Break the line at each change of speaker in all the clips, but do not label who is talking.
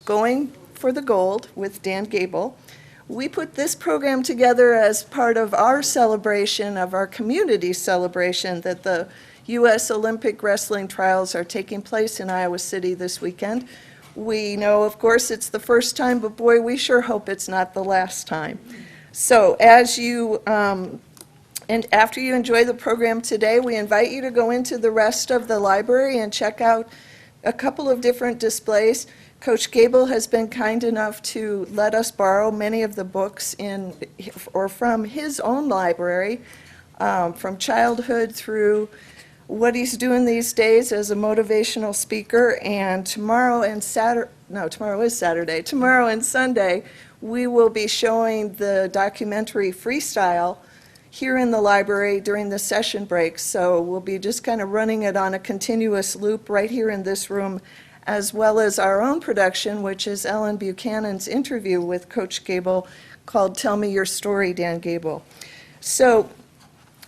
Going for the Gold with Dan Gable. We put this program together as part of our celebration, of our community celebration, that the U.S. Olympic wrestling trials are taking place in Iowa City this weekend. We know, of course, it's the first time, but boy, we sure hope it's not the last time. So as you, and after you enjoy the program today, we invite you to go into the rest of the library and check out a couple of different displays. Coach Gable has been kind enough to let us borrow many of the books in or from his own library, from childhood through what he's doing these days as a motivational speaker. And tomorrow and tomorrow is Saturday. Tomorrow and Sunday, we will be showing the documentary Freestyle here in the library during the session breaks. So we'll be just kind of running it on a continuous loop right here in this room, as well as our own production, which is Ellen Buchanan's interview with Coach Gable called Tell Me Your Story, Dan Gable. So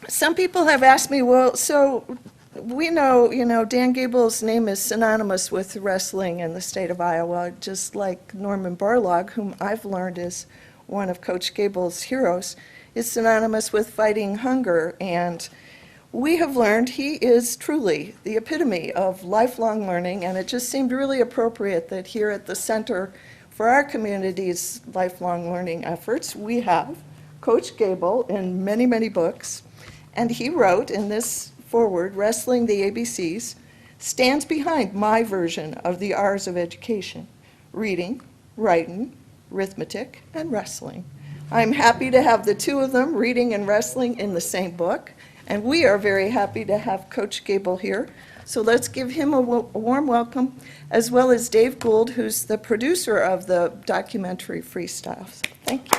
some people have asked me, well, so we know, Dan Gable's name is synonymous with wrestling in the state of Iowa, just like Norman Borlaug, whom I've learned is one of Coach Gable's heroes, is synonymous with fighting hunger. And we have learned he is truly the epitome of lifelong learning, and it just seemed really appropriate that here at the Center for our community's lifelong learning efforts, we have Coach Gable in many, many books, and he wrote in this foreword, Wrestling the ABCs, stands behind my version of the R's of education: reading, writing, arithmetic, and wrestling. I'm happy to have the two of them, reading and wrestling, in the same book. And we are very happy to have Coach Gable here. So let's give him a warm welcome, as well as Dave Gould, who's the producer of the documentary Freestyle. So thank you.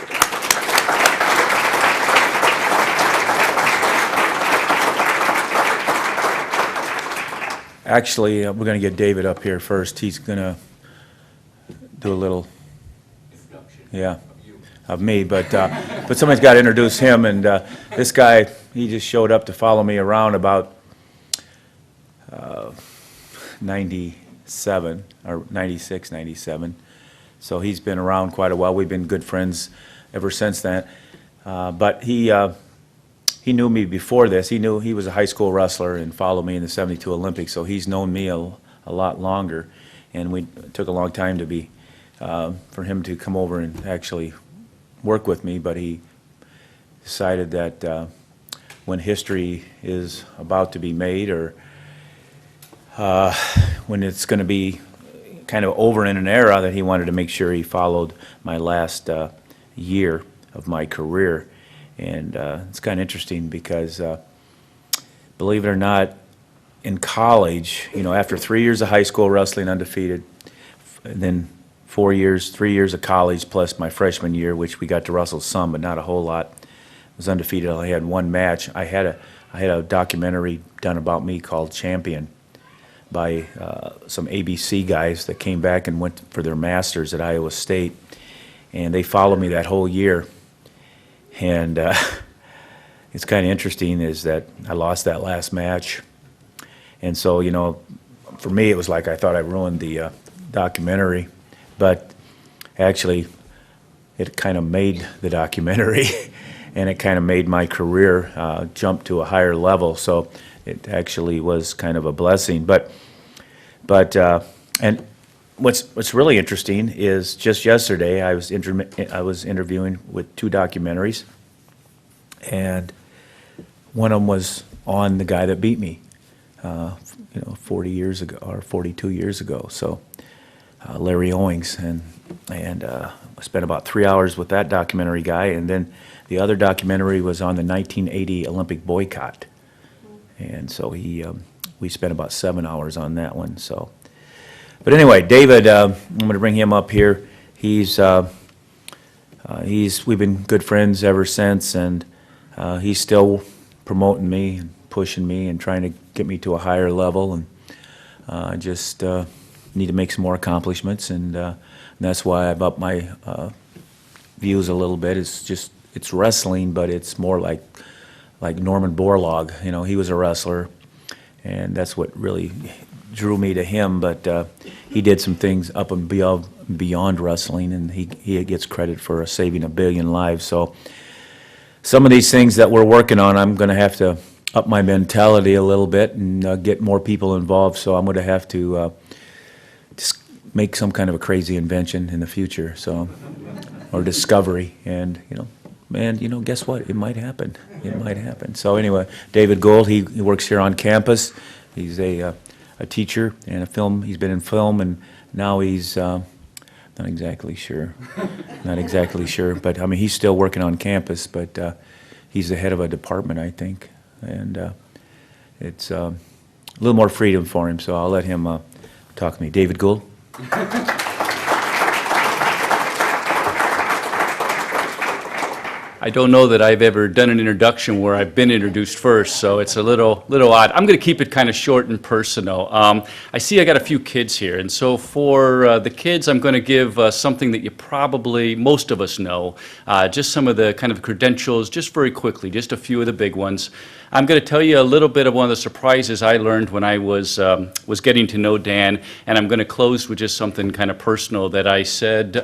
Actually, we're going to get David up here first. He's going to do a little introduction. Of me, but somebody's got to introduce him, and this guy, he just showed up to follow me around about 97 or 96, 97. So he's been around quite a while. We've been good friends ever since then. But he knew me before this. He knew he was a high school wrestler and followed me in the '72 Olympics. So he's known me a lot longer, and we took a long time to be for him to come over and actually work with me, but he decided that when history is about to be made, or when it's going to be kind of over in an era, that he wanted to make sure he followed my last year of my career. And it's kind of interesting because, believe it or not, in college, after 3 years of high school wrestling undefeated, and then 3 years of college plus my freshman year, which we got to wrestle some, but not a whole lot. I was undefeated. I had one match. I had a documentary done about me called Champion by some ABC guys that came back and went for their masters at Iowa State, and they followed me that whole year. And it's kind of interesting is that I lost that last match, and so for me it was like I thought I ruined the documentary. But actually, it kind of made the documentary, and it kind of made my career jump to a higher level. So it actually was kind of a blessing. But and what's really interesting is just yesterday I was interviewing with two documentaries, and one of them was on the guy that beat me, 40 years ago or 42 years ago. So. Larry Owings, and I spent about 3 hours with that documentary guy, and then the other documentary was on the 1980 Olympic boycott, and so we spent about 7 hours on that one. So, but anyway, David, I'm going to bring him up here. We've been good friends ever since, and he's still promoting me and pushing me and trying to get me to a higher level, and just need to make some more accomplishments, and that's why I've upped my views a little bit. It's wrestling, but it's more like Norman Borlaug. He was a wrestler, and that's what really drew me to him, but he did some things up and beyond wrestling, and he gets credit for saving 1 billion lives. So some of these things that we're working on, I'm going to have to up my mentality a little bit and get more people involved. So I'm going to have to just make some kind of a crazy invention in the future, so, or discovery. And, man, guess what? It might happen. It might happen. So anyway, David Gold, he works here on campus. He's a teacher and a film. He's been in film, and now he's not exactly sure. Not exactly sure, but I mean, he's still working on campus, but he's the head of a department, I think, and it's a little more freedom for him. So I'll let him talk to me. David Gould.
I don't know that I've ever done an introduction where I've been introduced first, so it's a little odd. I'm going to keep it kind of short and personal. I see I got a few kids here, and so for the kids, I'm going to give something that you probably, most of us know, just some of the kind of credentials, just very quickly, just a few of the big ones. I'm going to tell you a little bit of one of the surprises I learned when I was getting to know Dan, and I'm going to close with just something kind of personal that I said.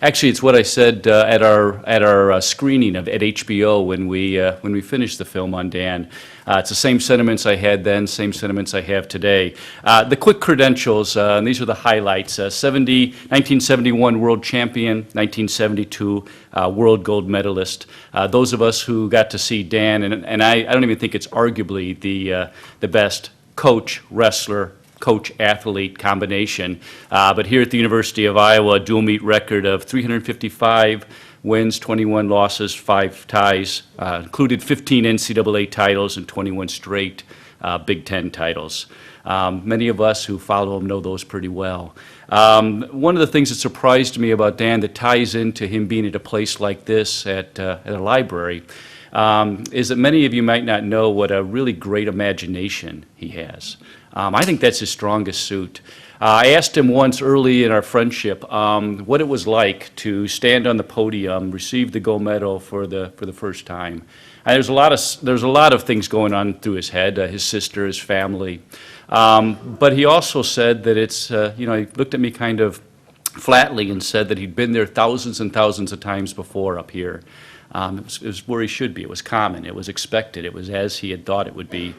Actually, it's what I said at our screening at HBO when we finished the film on Dan. It's the same sentiments I had then, same sentiments I have today. The quick credentials, and these are the highlights: 1971 world champion, 1972 world gold medalist. Those of us who got to see Dan, and I don't even think it's arguably the best coach, wrestler, coach-athlete combination. But here at the University of Iowa, a dual meet record of 355 wins, 21 losses, 5 ties, included 15 NCAA titles and 21 straight Big Ten titles. Many of us who follow him know those pretty well. One of the things that surprised me about Dan that ties into him being at a place like this at a library is that many of you might not know what a really great imagination he has. I think that's his strongest suit. I asked him once early in our friendship what it was like to stand on the podium, receive the gold medal for the first time. And there's a lot of things going on through his head, his sister, his family. But he also said that it's, he looked at me kind of flatly and said that he'd been there thousands and thousands of times before up here. It was where he should be. It was common. It was expected. It was as he had thought it would be.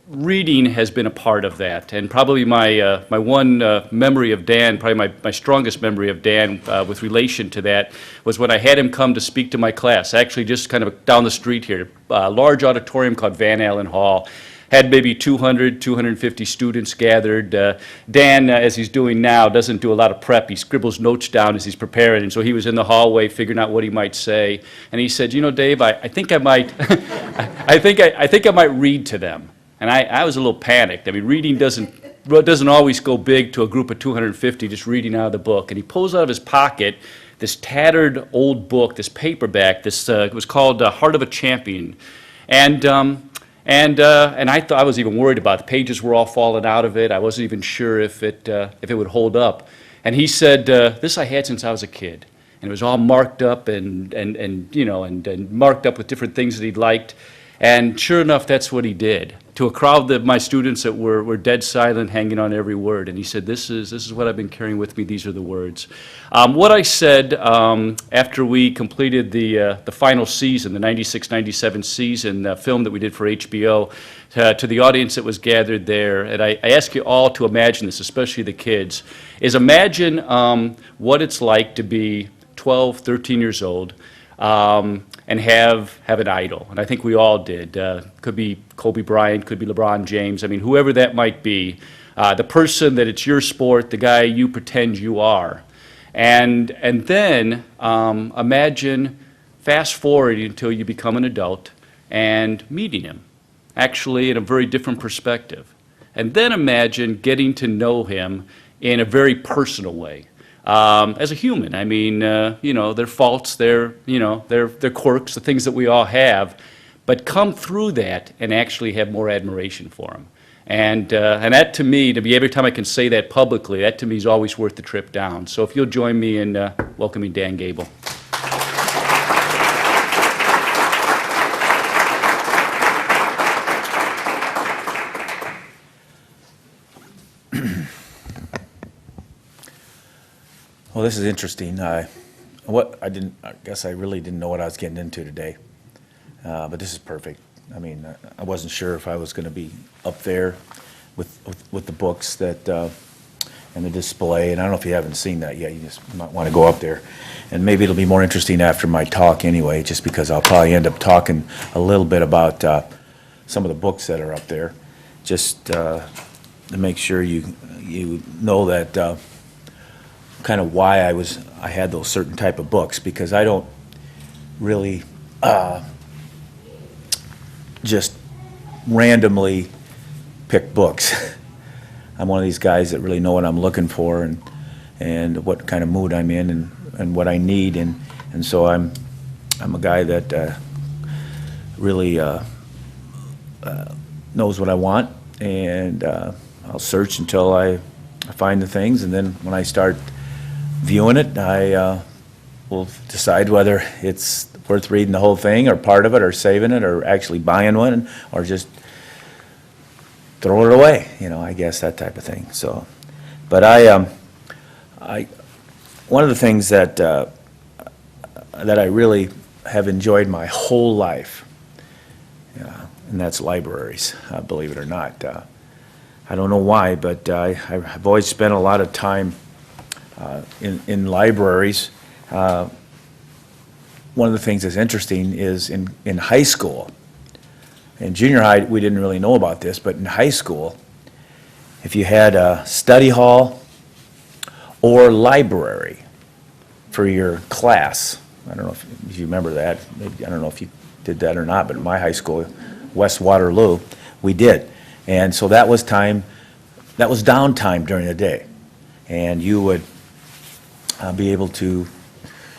Reading has been a part of that, and probably my one memory of Dan, probably my strongest memory of Dan with relation to that, was when I had him come to speak to my class, actually just kind of down the street here, a large auditorium called Van Allen Hall. Had maybe 200, 250 students gathered. Dan, as he's doing now, doesn't do a lot of prep. He scribbles notes down as he's preparing, and so he was in the hallway figuring out what he might say. And he said, Dave, I think I might, I think I might read to them. And I was a little panicked. I mean, reading doesn't always go big to a group of 250 just reading out of the book. And he pulls out of his pocket this tattered old book, this paperback. It was called Heart of a Champion. And I thought, I was even worried about it. The pages were all falling out of it. I wasn't even sure if it would hold up. And he said, "This I had since I was a kid." And it was all marked up and marked up with different things that he'd liked. And sure enough, that's what he did. To a crowd of my students that were dead silent, hanging on every word. And he said, "This is what I've been carrying with me. These are the words." What I said after we completed the final season, the 96-97 season film that we did for HBO, to the audience that was gathered there, and I ask you all to imagine this, especially the kids, is imagine what it's like to be 12, 13 years old, and have an idol. And I think we all did. Could be Kobe Bryant, could be LeBron James. I mean, whoever that might be, the person that it's your sport, the guy you pretend you are. And then imagine fast forwarding until you become an adult and meeting him, actually in a very different perspective. And then imagine getting to know him in a very personal way. As a human, I mean, their faults, their quirks, the things that we all have, but come through that and actually have more admiration for them. And that to me, every time I can say that publicly, that to me is always worth the trip down. So if you'll join me in welcoming Dan Gable.
this is interesting. I guess I really didn't know what I was getting into today. But this is perfect. I mean, I wasn't sure if I was going to be up there with the books that, and the display, and I don't know if you haven't seen that yet, you just might want to go up there. And maybe it'll be more interesting after my talk anyway, just because I'll probably end up talking a little bit about some of the books that are up there, just to make sure you know that kind of why I had those certain type of books, because I don't really just randomly pick books. I'm one of these guys that really know what I'm looking for and what kind of mood I'm in and what I need, and so I'm a guy that really knows what I want, and I'll search until I find the things, and then when I start viewing it, I will decide whether it's worth reading the whole thing or part of it or saving it or actually buying one or just throw it away, I guess that type of thing. So, but one of the things that I really have enjoyed my whole life, and that's libraries, believe it or not. I don't know why, but I've always spent a lot of time in libraries. One of the things that's interesting is in high school, in junior high, we didn't really know about this, but in high school, if you had a study hall or library for your class, I don't know if you remember that, maybe, I don't know if you did that or not, but in my high school, West Waterloo, we did. And so that was downtime during the day. And you would be able to,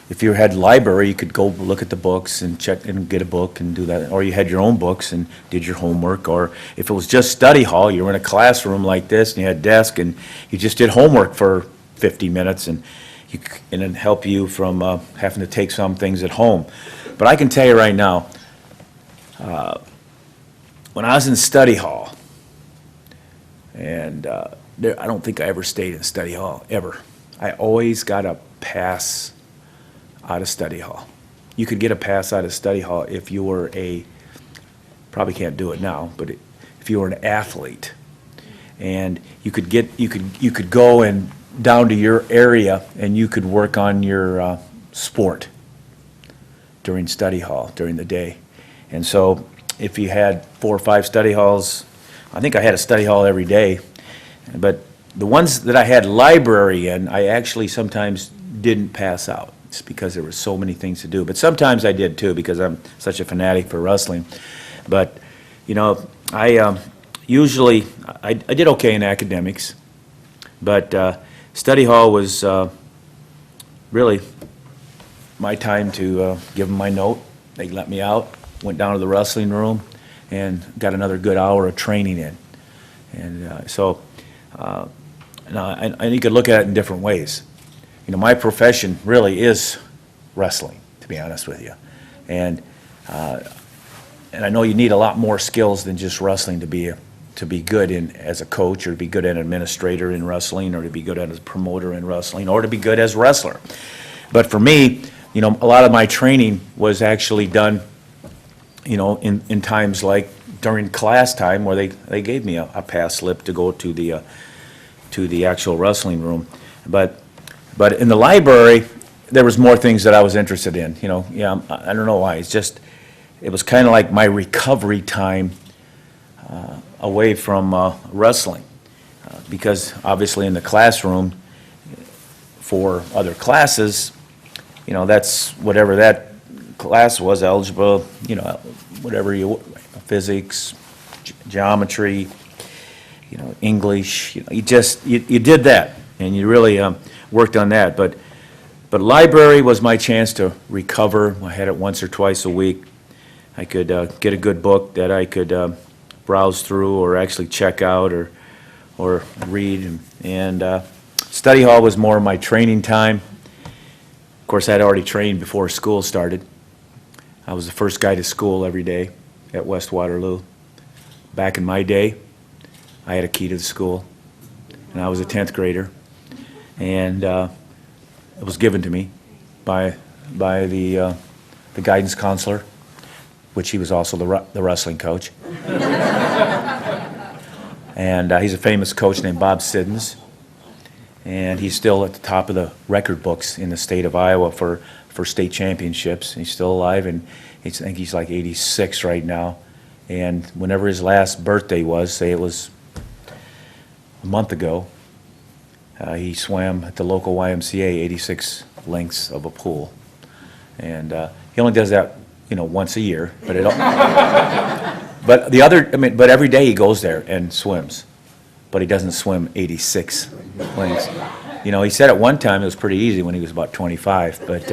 if you had library, you could go look at the books and check and get a book and do that. Or you had your own books and did your homework. Or if it was just study hall, you were in a classroom like this and you had a desk and you just did homework for 50 minutes and it'd help you from having to take some things at home. But I can tell you right now, when I was in study hall, and I don't think I ever stayed in study hall, ever. I always got a pass out of study hall. You could get a pass out of study hall if you were probably can't do it now, but if you were an athlete. And you could go and down to your area and you could work on your sport during study hall, during the day. And so if you had 4 or 5 study halls, I think I had a study hall every day, but the ones that I had library in, I actually sometimes didn't pass out. It's because there were so many things to do. But sometimes I did too, because I'm such a fanatic for wrestling. But, I usually, I did okay in academics, but study hall was really my time to give them my note. They let me out, went down to the wrestling room, and got another good hour of training in. And so, and you could look at it in different ways. My profession really is wrestling, to be honest with you. And I know you need a lot more skills than just wrestling to be good as a coach, or to be good as an administrator in wrestling, or to be good as a promoter in wrestling, or to be good as a wrestler. But for me, a lot of my training was actually done in times like during class time, where they gave me a pass slip to go to the actual wrestling room. But in the library, there was more things that I was interested in. I don't know why. It was kind of like my recovery time away from wrestling, because obviously in the classroom for other classes, that's whatever that class was, algebra, whatever physics, geometry, English, you did that, and you really worked on that. But library was my chance to recover. I had it once or twice a week. I could get a good book that I could browse through, or actually check out, or read. And study hall was more my training time. Of course, I'd already trained before school started. I was the first guy to school every day at West Waterloo. Back in my day, I had a key to the school, and I was a 10th grader. And it was given to me by the guidance counselor, which he was also the wrestling coach. And he's a famous coach named Bob Siddons, and he's still at the top of the record books in the state of Iowa for state championships. He's still alive, and I think he's like 86 right now. And whenever his last birthday was, say it was a month ago, he swam at the local YMCA 86 lengths of a pool. And he only does that, once a year, but but every day he goes there and swims, but he doesn't swim 86 lengths. He said at one time it was pretty easy when he was about 25, but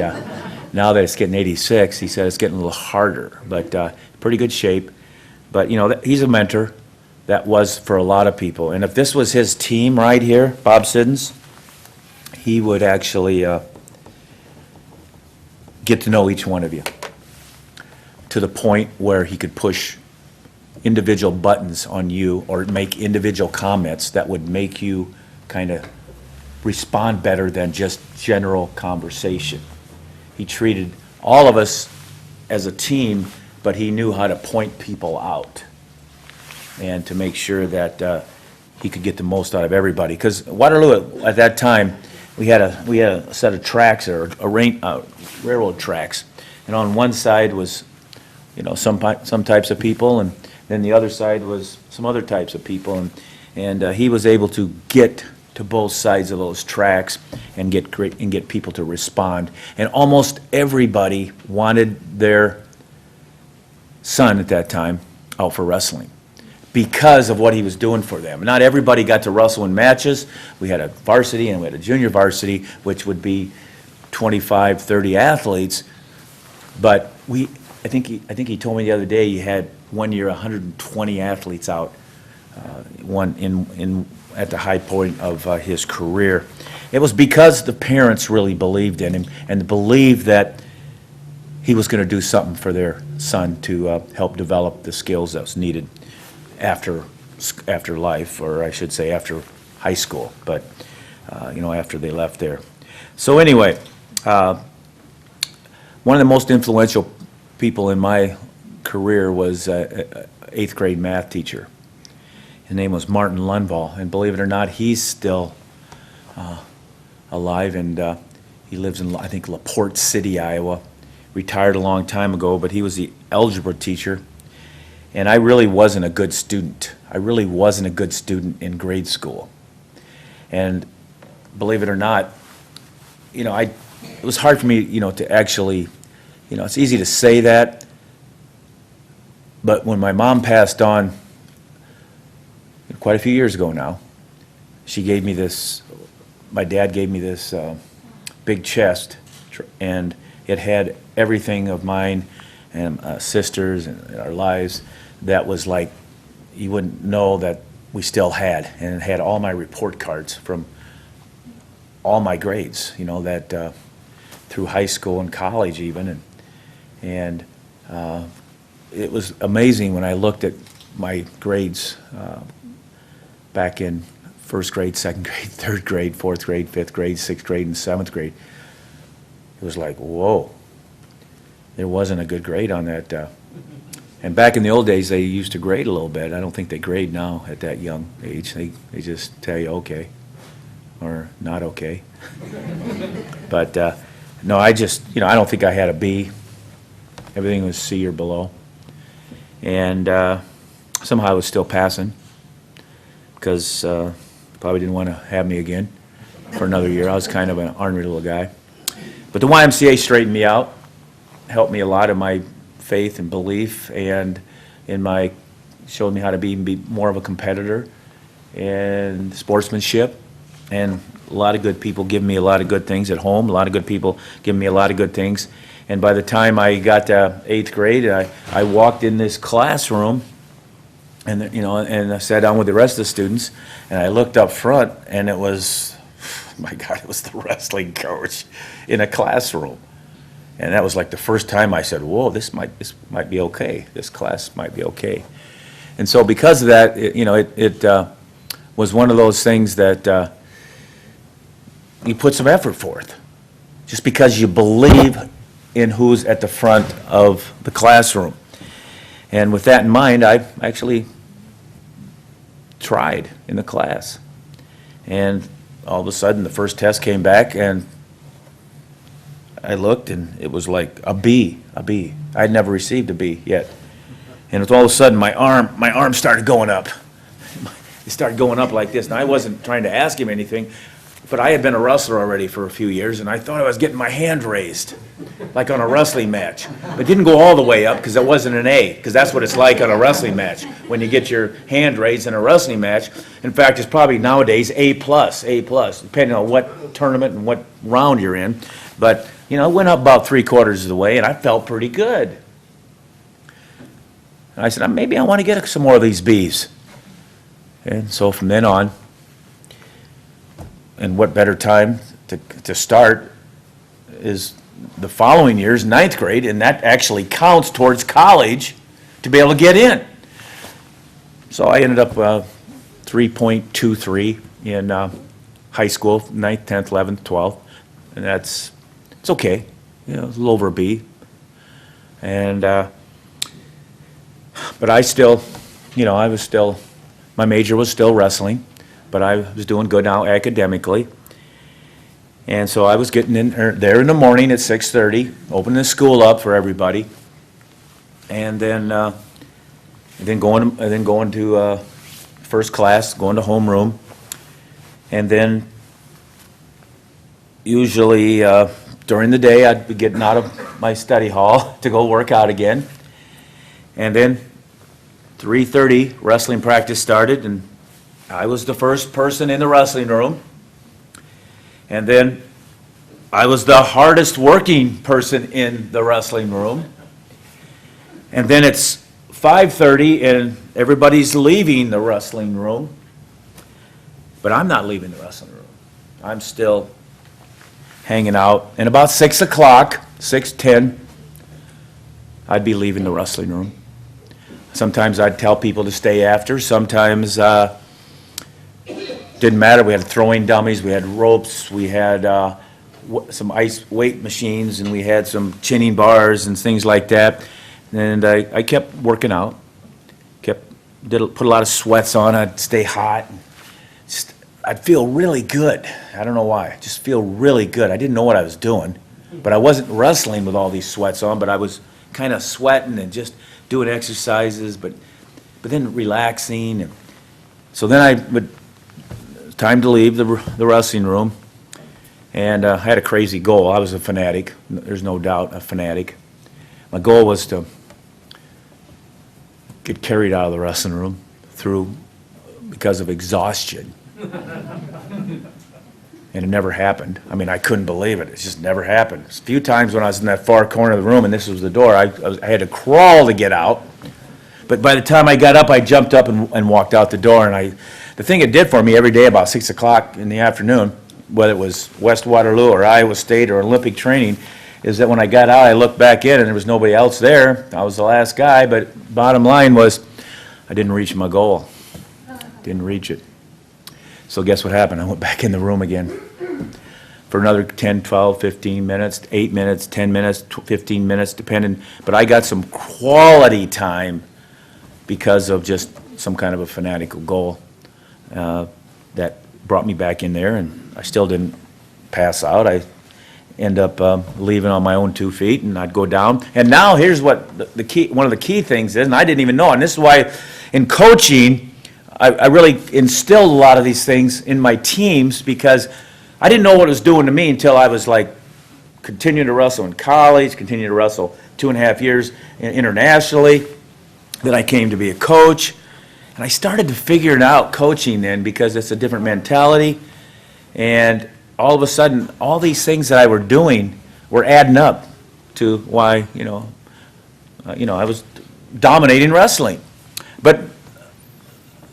now that it's getting 86, he said it's getting a little harder, but pretty good shape. But, he's a mentor. That was for a lot of people. And if this was his team right here, Bob Siddons, he would actually get to know each one of you to the point where he could push individual buttons on you or make individual comments that would make you kind of respond better than just general conversation. He treated all of us as a team, but he knew how to point people out and to make sure that he could get the most out of everybody. Because Waterloo at that time, we had a set of tracks, or railroad tracks, and on one side was some types of people, and then the other side was some other types of people, and he was able to get to both sides of those tracks and get people to respond. And almost everybody wanted their son at that time out for wrestling because of what he was doing for them. Not everybody got to wrestle in matches. We had a varsity and we had a junior varsity, which would be 25, 30 athletes. But I think he told me the other day he had one year 120 athletes out, at the high point of his career. It was because the parents really believed in him and believed that he was going to do something for their son to help develop the skills that was needed after life, or I should say after high school, but after they left there. So anyway, one of the most influential people in my career was an 8th grade math teacher. His name was Martin Lundvall, and believe it or not, he's still alive, and he lives in, I think, LaPorte City, Iowa. Retired a long time ago, but he was the algebra teacher, and I really wasn't a good student. I really wasn't a good student in grade school. And believe it or not, it was hard for me, to actually, it's easy to say that, but when my mom passed on quite a few years ago now, she gave me this, my dad gave me this big chest, and it had everything of mine and sisters and our lives that was like you wouldn't know that we still had, and it had all my report cards from all my grades, that through high school and college even, and it was amazing when I looked at my grades back in 1st grade, 2nd grade, 3rd grade, 4th grade, 5th grade, 6th grade, and 7th grade. It was like, whoa, there wasn't a good grade on that. And back in the old days, they used to grade a little bit. I don't think they grade now at that young age. They just tell you okay or not okay. But no, I don't think I had a B. Everything was C or below. And somehow I was still passing because probably didn't want to have me again for another year. I was kind of an ornery little guy. But the YMCA straightened me out, helped me a lot in my faith and belief, and showed me how to be more of a competitor and sportsmanship, and a lot of good people giving me a lot of good things at home, a lot of good people giving me a lot of good things. And by the time I got to 8th grade, I walked in this classroom, and and I sat down with the rest of the students, and I looked up front, and it was, my God, it was the wrestling coach in a classroom. And that was like the first time I said, whoa, this might be okay. This class might be okay. And so because of that, it was one of those things that you put some effort forth. just because you believe in who's at the front of the classroom. And with that in mind, I actually tried in the class. And all of a sudden, the first test came back, and I looked, and it was like a B. I'd never received a B yet. And all of a sudden, my arm started going up. It started going up like this. And I wasn't trying to ask him anything, but I had been a wrestler already for a few years, and I thought I was getting my hand raised, like on a wrestling match. But it didn't go all the way up, because it wasn't an A, because that's what it's like on a wrestling match, when you get your hand raised in a wrestling match. In fact, it's probably nowadays A+, depending on what tournament and what round you're in. But, you know, it went up about 3/4 of the way, and I felt pretty good. And I said, maybe I want to get some more of these Bs. And so from then on, and what better time to start is the following year's 9th grade, and that actually counts towards college to be able to get in. So I ended up 3.23 in high school, 9th, 10th, 11th, 12th, and it's okay. You know, it's a little over a B. And but I still, you know, my major was still wrestling, but I was doing good now academically. And so I was getting in there in the morning at 6:30, opening the school up for everybody, and then going to first class, going to homeroom, and then usually during the day I'd be getting out of my study hall to go work out again, and then 3:30 wrestling practice started, and I was the first person in the wrestling room. And then I was the hardest working person in the wrestling room. And then it's 5:30 and everybody's leaving the wrestling room. But I'm not leaving the wrestling room. I'm still hanging out. And about 6 o'clock, 6:10, I'd be leaving the wrestling room. Sometimes I'd tell people to stay after. Sometimes didn't matter. We had throwing dummies, we had ropes, we had some ice weight machines, and we had some chinning bars and things like that. And I kept working out, put a lot of sweats on. I'd stay hot. I'd feel really good. I don't know why. Just feel really good. I didn't know what I was doing, but I wasn't wrestling with all these sweats on, but I was kind of sweating and just doing exercises, but then relaxing. And so then time to leave the wrestling room, and I had a crazy goal. I was a fanatic. There's no doubt, a fanatic. My goal was to get carried out of the wrestling room because of exhaustion. And it never happened. I mean, I couldn't believe it. It just never happened. A few times when I was in that far corner of the room and this was the door, I had to crawl to get out. But by the time I got up, I jumped up and walked out the door. And the thing it did for me every day about 6 o'clock in the afternoon, whether it was West Waterloo or Iowa State or Olympic training, is that when I got out, I looked back in and there was nobody else there. I was the last guy, but bottom line was I didn't reach my goal. Didn't reach it. So guess what happened? I went back in the room again for another 10, 12, 15 minutes, 8 minutes, 10 minutes, 15 minutes, depending. But I got some quality time because of just some kind of a fanatical goal that brought me back in there, and I still didn't pass out. I end up leaving on my own 2 feet, and I'd go down. And now here's what one of the key things is, and I didn't even know, and this is why in coaching, I really instilled a lot of these things in my teams, because I didn't know what it was doing to me until I was like continuing to wrestle in college, continuing to wrestle 2.5 years internationally. Then I came to be a coach, and I started to figure it out coaching then, because it's a different mentality. And all of a sudden, all these things that I were doing were adding up to why, I was dominating wrestling. But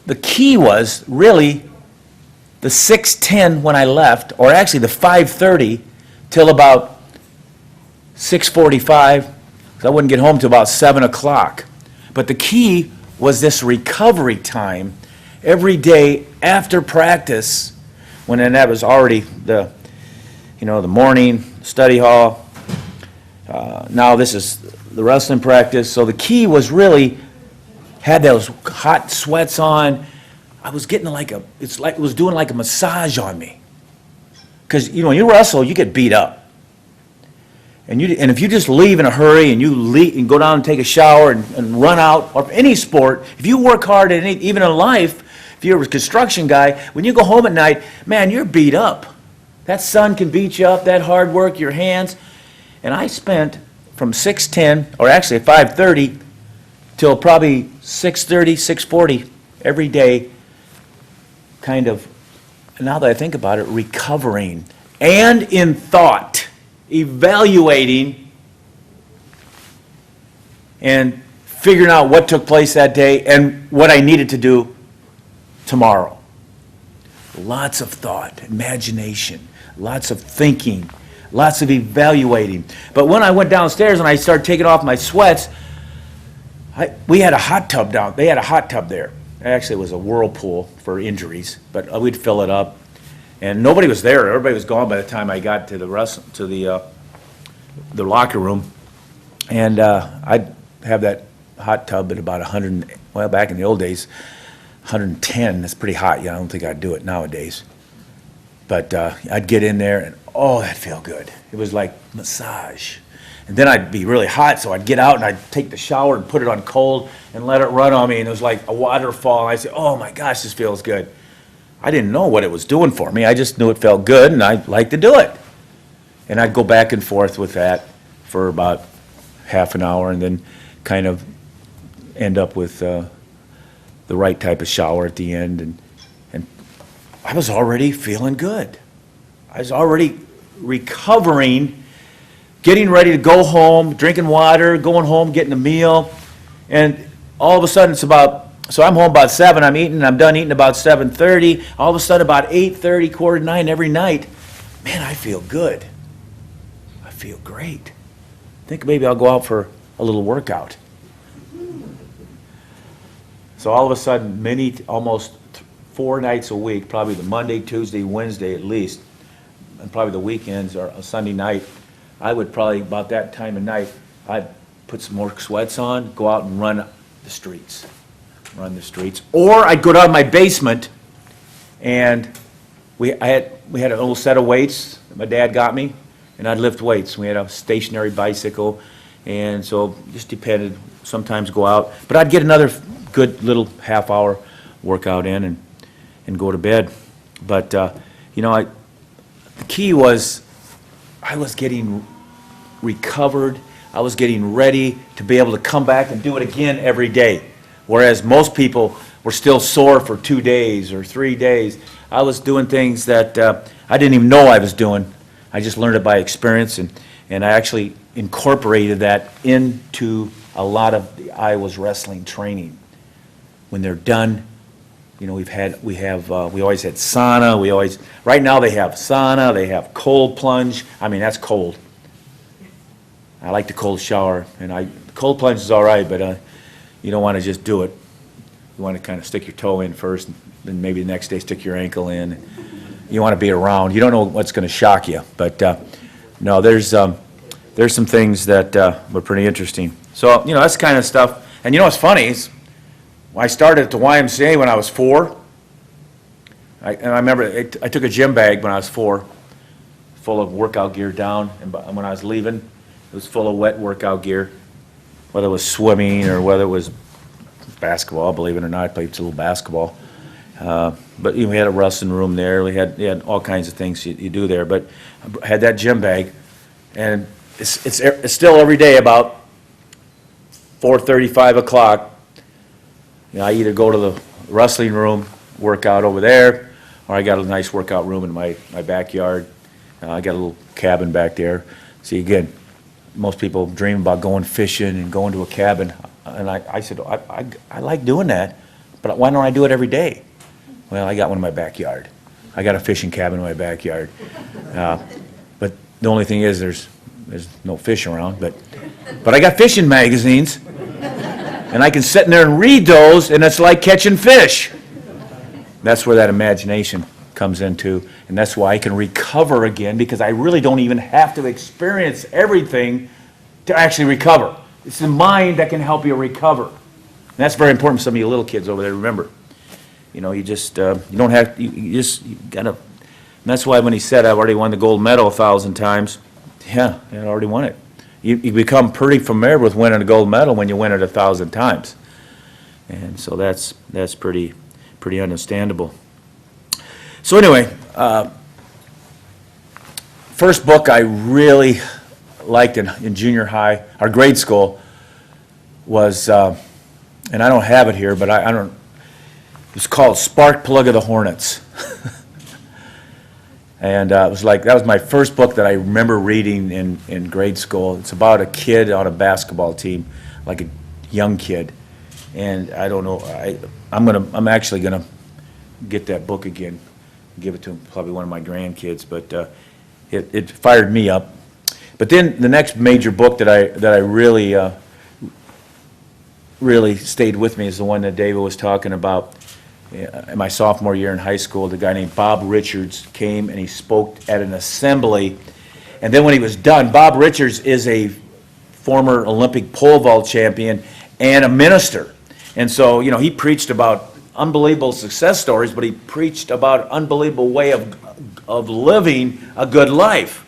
the key was really the 6:10 when I left, or actually the 5:30 till about 6:45, because I wouldn't get home till about 7 o'clock. But the key was this recovery time every day after practice, when then that was already the morning, study hall. Now this is the wrestling practice. So the key was really, had those hot sweats on. I was getting it's like it was doing like a massage on me. Because, when you wrestle, you get beat up. And if you just leave in a hurry and you leave and go down and take a shower and run out, or any sport, if you work hard at even in life, if you're a construction guy, when you go home at night, man, you're beat up. That sun can beat you up, that hard work, your hands. And I spent from 6:10, or actually 5:30, till probably 6:30, 6:40 every day, kind of, now that I think about it, recovering and in thought, evaluating and figuring out what took place that day and what I needed to do tomorrow. Lots of thought, imagination, lots of thinking, lots of evaluating. But when I went downstairs and I started taking off my sweats, we had a hot tub down. They had a hot tub there. Actually, it was a whirlpool for injuries, but we'd fill it up. And nobody was there. Everybody was gone by the time I got to the locker room. And I'd have that hot tub at about 100, well, back in the old days, 110. That's pretty hot. Yeah, I don't think I'd do it nowadays. But I'd get in there, and oh, that'd feel good. It was like massage. And then I'd be really hot, so I'd get out and I'd take the shower and put it on cold and let it run on me. And it was like a waterfall. And I'd say, oh my gosh, this feels good. I didn't know what it was doing for me. I just knew it felt good, and I liked to do it. And I'd go back and forth with that for about half an hour, and then kind of end up with the right type of shower at the end. And I was already feeling good. I was already recovering, getting ready to go home, drinking water, going home, getting a meal. And all of a sudden so I'm home about 7, I'm done eating about 7:30. All of a sudden about 8:30, 8:45 every night, man, I feel good. I feel great. I think maybe I'll go out for a little workout. So all of a sudden, almost 4 nights a week, probably the Monday, Tuesday, Wednesday at least, and probably the weekends or a Sunday night, I would probably, about that time of night, I'd put some more sweats on, go out and run the streets. Or I'd go down to my basement, and we had a little set of weights that my dad got me, and I'd lift weights. We had a stationary bicycle, and so just depended. Sometimes go out, but I'd get another good little half-hour workout in and go to bed. But the key was I was getting recovered. I was getting ready to be able to come back and do it again every day. Whereas most people were still sore for 2 days or 3 days. I was doing things that I didn't even know I was doing. I just learned it by experience, and I actually incorporated that into a lot of the Iowa's wrestling training. When they're done, we always had sauna. Right now they have sauna, they have cold plunge. That's cold. I like the cold shower, and cold plunge is all right, but you don't want to just do it. You want to kind of stick your toe in first, and then maybe the next day stick your ankle in. You want to be around. You don't know what's going to shock you. But no, there's some things that were pretty interesting. So, that's kind of stuff. And what's funny is I started at the YMCA when I was 4. I remember I took a gym bag when I was 4, full of workout gear down. And when I was leaving, it was full of wet workout gear. Whether it was swimming or whether it was basketball, believe it or not, I played a little basketball. But we had a wrestling room there. We had all kinds of things you do there. But I had that gym bag, and it's still every day about 4:30, 5 o'clock. I either go to the wrestling room, work out over there, or I got a nice workout room in my backyard. I got a little cabin back there. See, again, most people dream about going fishing and going to a cabin. And I said, I like doing that, but why don't I do it every day? Well, I got one in my backyard. I got a fishing cabin in my backyard. But the only thing is there's no fish around. But I got fishing magazines, and I can sit in there and read those, and it's like catching fish. That's where that imagination comes into, and that's why I can recover again, because I really don't even have to experience everything to actually recover. It's the mind that can help you recover. And that's very important for some of you little kids over there, remember. You just, you don't have, you gotta, and that's why when he said, I've already won the gold medal 1,000 times, yeah, I already won it. You become pretty familiar with winning a gold medal when you win it 1,000 times. And so that's pretty understandable. So anyway, first book I really liked in junior high, or grade school, was, and I don't have it here, but it was called Spark Plug of the Hornets. And it was like, that was my first book that I remember reading in grade school. It's about a kid on a basketball team, like a young kid. And I don't know, I'm actually gonna get that book again, give it to probably one of my grandkids, but it fired me up. But then the next major book that I really stayed with me is the one that David was talking about. In my sophomore year in high school, the guy named Bob Richards came and he spoke at an assembly. And then when he was done, Bob Richards is a former Olympic pole vault champion and a minister. And so, he preached about unbelievable success stories, but he preached about an unbelievable way of living a good life.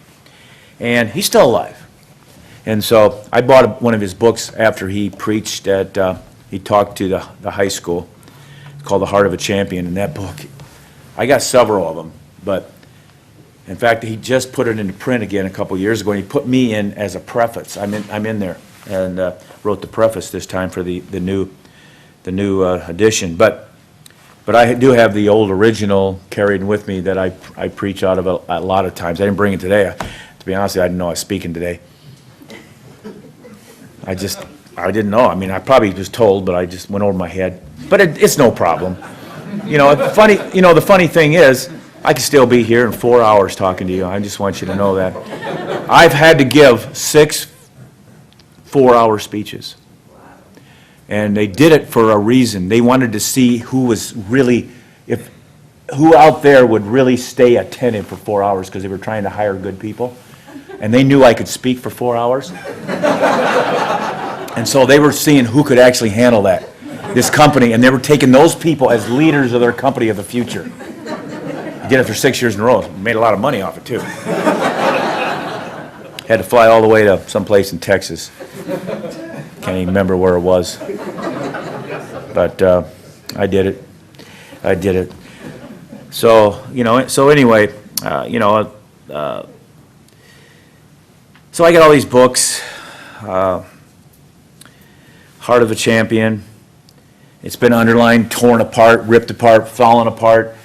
And he's still alive. And so I bought one of his books after he preached he talked to the high school, called The Heart of a Champion. And that book, I got several of them, but in fact, he just put it into print again a couple years ago, and he put me in as a preface. I'm in there, and wrote the preface this time for the new edition. But I do have the old original carried with me that I preach out of a lot of times. I didn't bring it today. To be honest with you, I didn't know I was speaking today. I didn't know. I mean, I probably was told, but I just went over my head. But it's no problem. The funny thing is, I could still be here in 4 hours talking to you. I just want you to know that. I've had to give 6 4-hour speeches. And they did it for a reason. They wanted to see who out there would really stay attentive for 4 hours, because they were trying to hire good people. And they knew I could speak for 4 hours. And so they were seeing who could actually handle this company, and they were taking those people as leaders of their company of the future. I did it for 6 years in a row. Made a lot of money off it, too. Had to fly all the way to someplace in Texas. Can't even remember where it was. But I did it. So, anyway, so I got all these books. Heart of a Champion. It's been underlined, torn apart, ripped apart, fallen apart.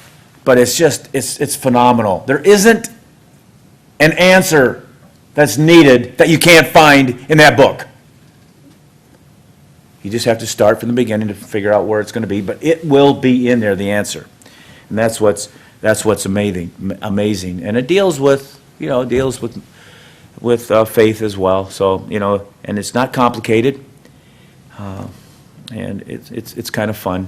But it's phenomenal. There isn't an answer that's needed that you can't find in that book. You just have to start from the beginning to figure out where it's going to be, but it will be in there, the answer. And that's what's amazing. And it deals with faith as well. So, and it's not complicated. And it's kind of fun.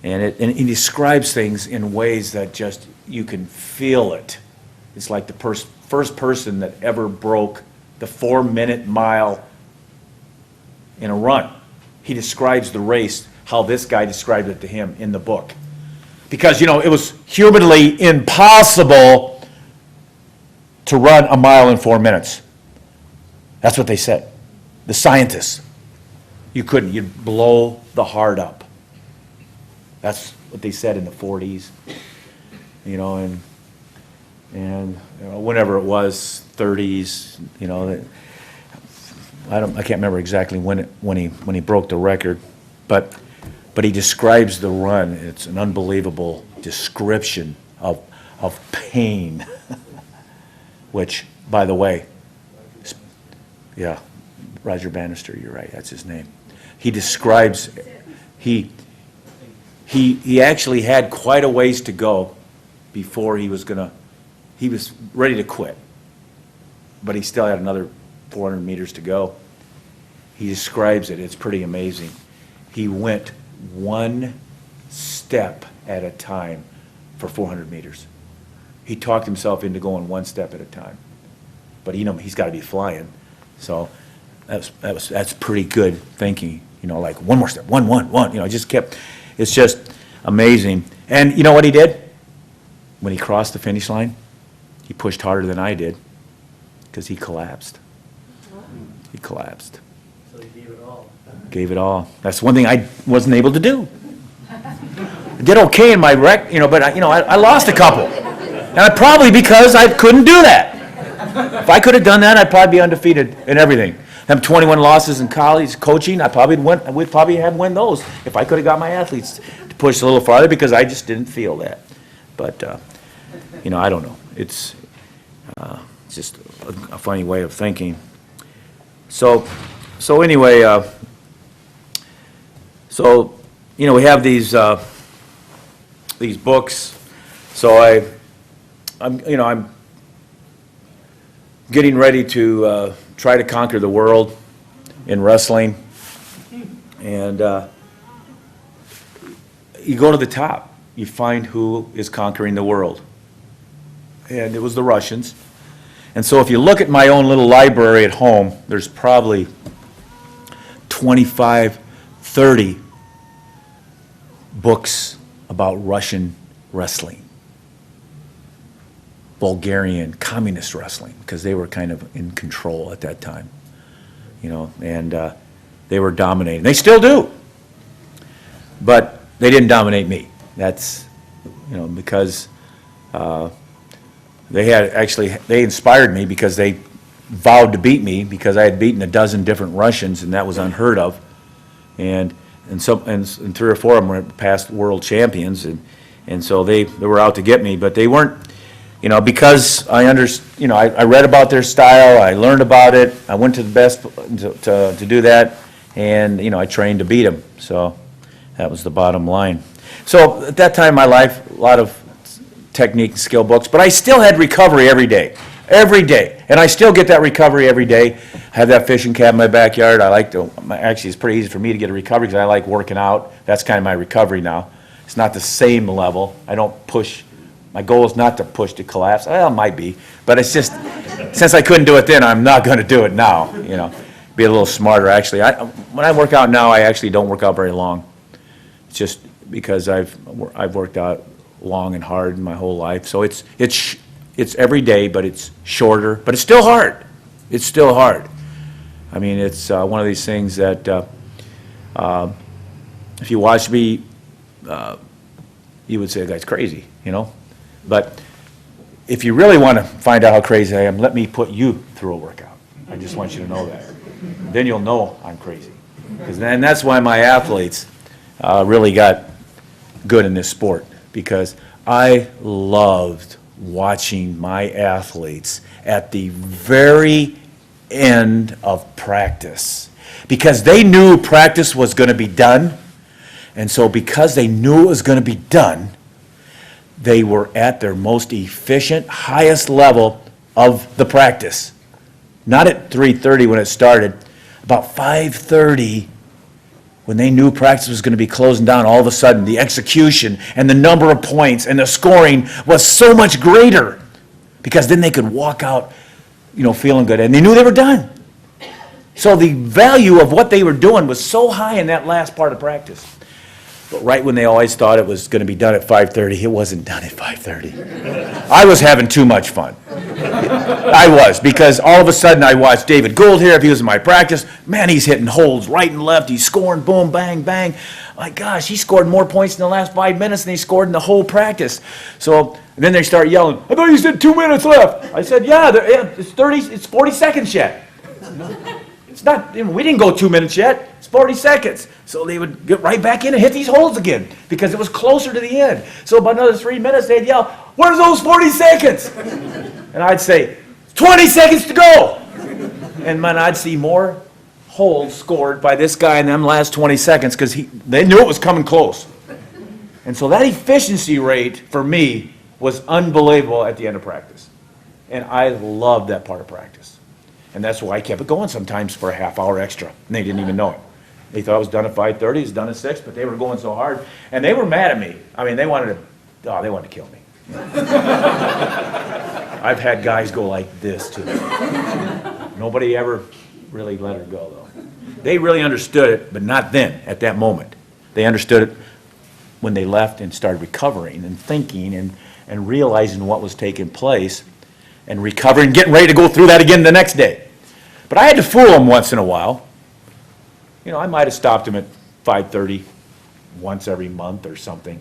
And he describes things in ways that just, you can feel it. It's like the first person that ever broke the 4-minute mile in a run. He describes the race, how this guy described it to him in the book. Because, it was humanly impossible to run a mile in 4 minutes. That's what they said. The scientists. You couldn't. You'd blow the heart up. That's what they said in the 40s. And whenever it was, 30s, I can't remember exactly when he broke the record, but he describes the run. It's an unbelievable description of pain, which, by the way, yeah, Roger Bannister, you're right, that's his name. He describes, he actually had quite a ways to go before he was ready to quit, but he still had another 400 meters to go. He describes it, it's pretty amazing. He went one step at a time for 400 meters. he talked himself into going one step at a time. But he's got to be flying. So that's pretty good thinking, like one more step, one, just kept, it's just amazing. And you know what he did? When he crossed the finish line, he pushed harder than I did because he collapsed. He collapsed.
So he gave it all.
Gave it all. That's one thing I wasn't able to do. I did okay in my rec, but I lost a couple. And probably because I couldn't do that. If I could have done that, I'd probably be undefeated in everything. Have 21 losses in college coaching, we'd probably have won those if I could have got my athletes to push a little farther because I just didn't feel that. But, I don't know. It's just a funny way of thinking. So anyway, we have these books. So I'm getting ready to try to conquer the world in wrestling. And you go to the top, you find who is conquering the world. And it was the Russians. And so if you look at my own little library at home, there's probably 25, 30 books about Russian wrestling. Bulgarian communist wrestling, because they were kind of in control at that time, and they were dominating. They still do, but they didn't dominate me. That's, because they inspired me because they vowed to beat me because I had beaten a dozen different Russians, and that was unheard of, and 3 or 4 of them were past world champions, and so they were out to get me, but they weren't. Because I read about their style, I learned about it, I went to the best to do that, and, I trained to beat them. So that was the bottom line. So at that time in my life, a lot of technique and skill books, but I still had recovery every day. And I still get that recovery every day. I have that fishing cab in my backyard. Actually, it's pretty easy for me to get a recovery because I like working out. That's kind of my recovery now. It's not the same level. I don't push. My goal is not to push to collapse. Well, it might be, but it's just, since I couldn't do it then, I'm not going to do it now, Be a little smarter, actually. When I work out now, I actually don't work out very long. It's just because I've worked out long and hard my whole life. So it's every day, but it's shorter, but it's still hard. It's still hard. I mean, it's one of these things that if you watch me, you would say, that guy's crazy, But if you really want to find out how crazy I am, let me put you through a workout. I just want you to know that. Then you'll know I'm crazy. And that's why my athletes really got good in this sport, because I loved watching my athletes at the very end of practice, because they knew practice was going to be done. And so because they knew it was going to be done, they were at their most efficient, highest level of the practice. Not at 3:30 when it started, about 5:30 when they knew practice was going to be closing down. All of a sudden, the execution and the number of points and the scoring was so much greater, because then they could walk out, feeling good, and they knew they were done. So the value of what they were doing was so high in that last part of practice. But right when they always thought it was going to be done at 5:30, it wasn't done at 5:30. I was having too much fun. I was, because all of a sudden I watched David Gould here. If he was in my practice, man, he's hitting holds right and left. He's scoring, boom, bang, bang. My gosh, he scored more points in the last 5 minutes than he scored in the whole practice. So then they start yelling, I thought you said 2 minutes left. I said, yeah, it's 40 seconds yet. It's not, we didn't go 2 minutes yet. It's 40 seconds. So they would get right back in and hit these holds again, because it was closer to the end. So about another 3 minutes, they'd yell, where's those 40 seconds? And I'd say, 20 seconds to go. And man, I'd see more holds scored by this guy in them last 20 seconds, because they knew it was coming close. And so that efficiency rate for me was unbelievable at the end of practice. And I loved that part of practice. And that's why I kept it going sometimes for a half hour extra. And they didn't even know it. They thought it was done at 5:30, it was done at 6, but they were going so hard. And they were mad at me. I mean, they wanted to kill me. I've had guys go like this too. Nobody ever really let her go, though. They really understood it, but not then, at that moment. They understood it when they left and started recovering and thinking and realizing what was taking place and recovering, getting ready to go through that again the next day. But I had to fool them once in a while. You know, I might have stopped them at 5:30 once every month or something.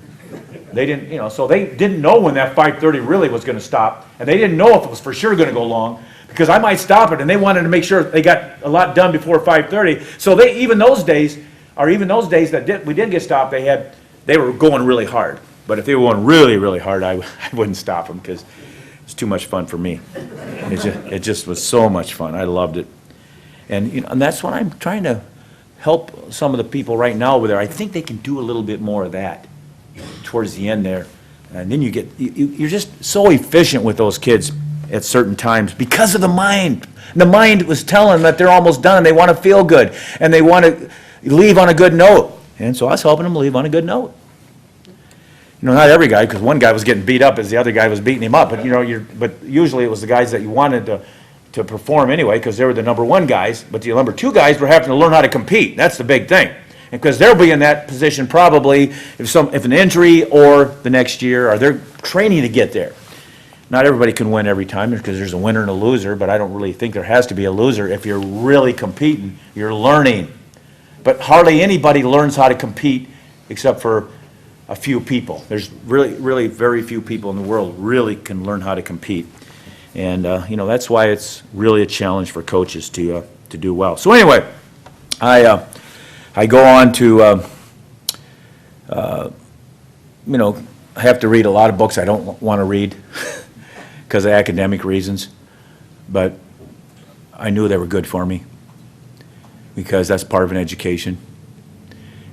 They didn't, you know, so they didn't know when that 5:30 really was going to stop, and they didn't know if it was for sure going to go long, because I might stop it, and they wanted to make sure they got a lot done before 5:30. So they, even those days that we did get stopped, they were going really hard. But if they were going really, really hard, I wouldn't stop them, because it's too much fun for me. It just was so much fun. I loved it. And, you know, and that's what I'm trying to help some of the people right now with there. I think they can do a little bit more of that towards the end there. And then you're just so efficient with those kids at certain times because of the mind. The mind was telling them that they're almost done, and they want to feel good, and they want to leave on a good note. And so I was helping them leave on a good note. You know, not every guy, because one guy was getting beat up as the other guy was beating him up. But, you know, but usually it was the guys that you wanted to perform anyway, because they were the number one guys. But the number two guys were having to learn how to compete. That's the big thing. And because they'll be in that position probably if an injury or the next year, or they're training to get there. Not everybody can win every time, because there's a winner and a loser, but I don't really think there has to be a loser. If you're really competing, you're learning. But hardly anybody learns how to compete except for a few people. There's really, really very few people in the world really can learn how to compete. And, you know, that's why it's really a challenge for coaches to do well. So anyway, I go on to, you know, I have to read a lot of books I don't want to read because of academic reasons, but I knew they were good for me because that's part of an education.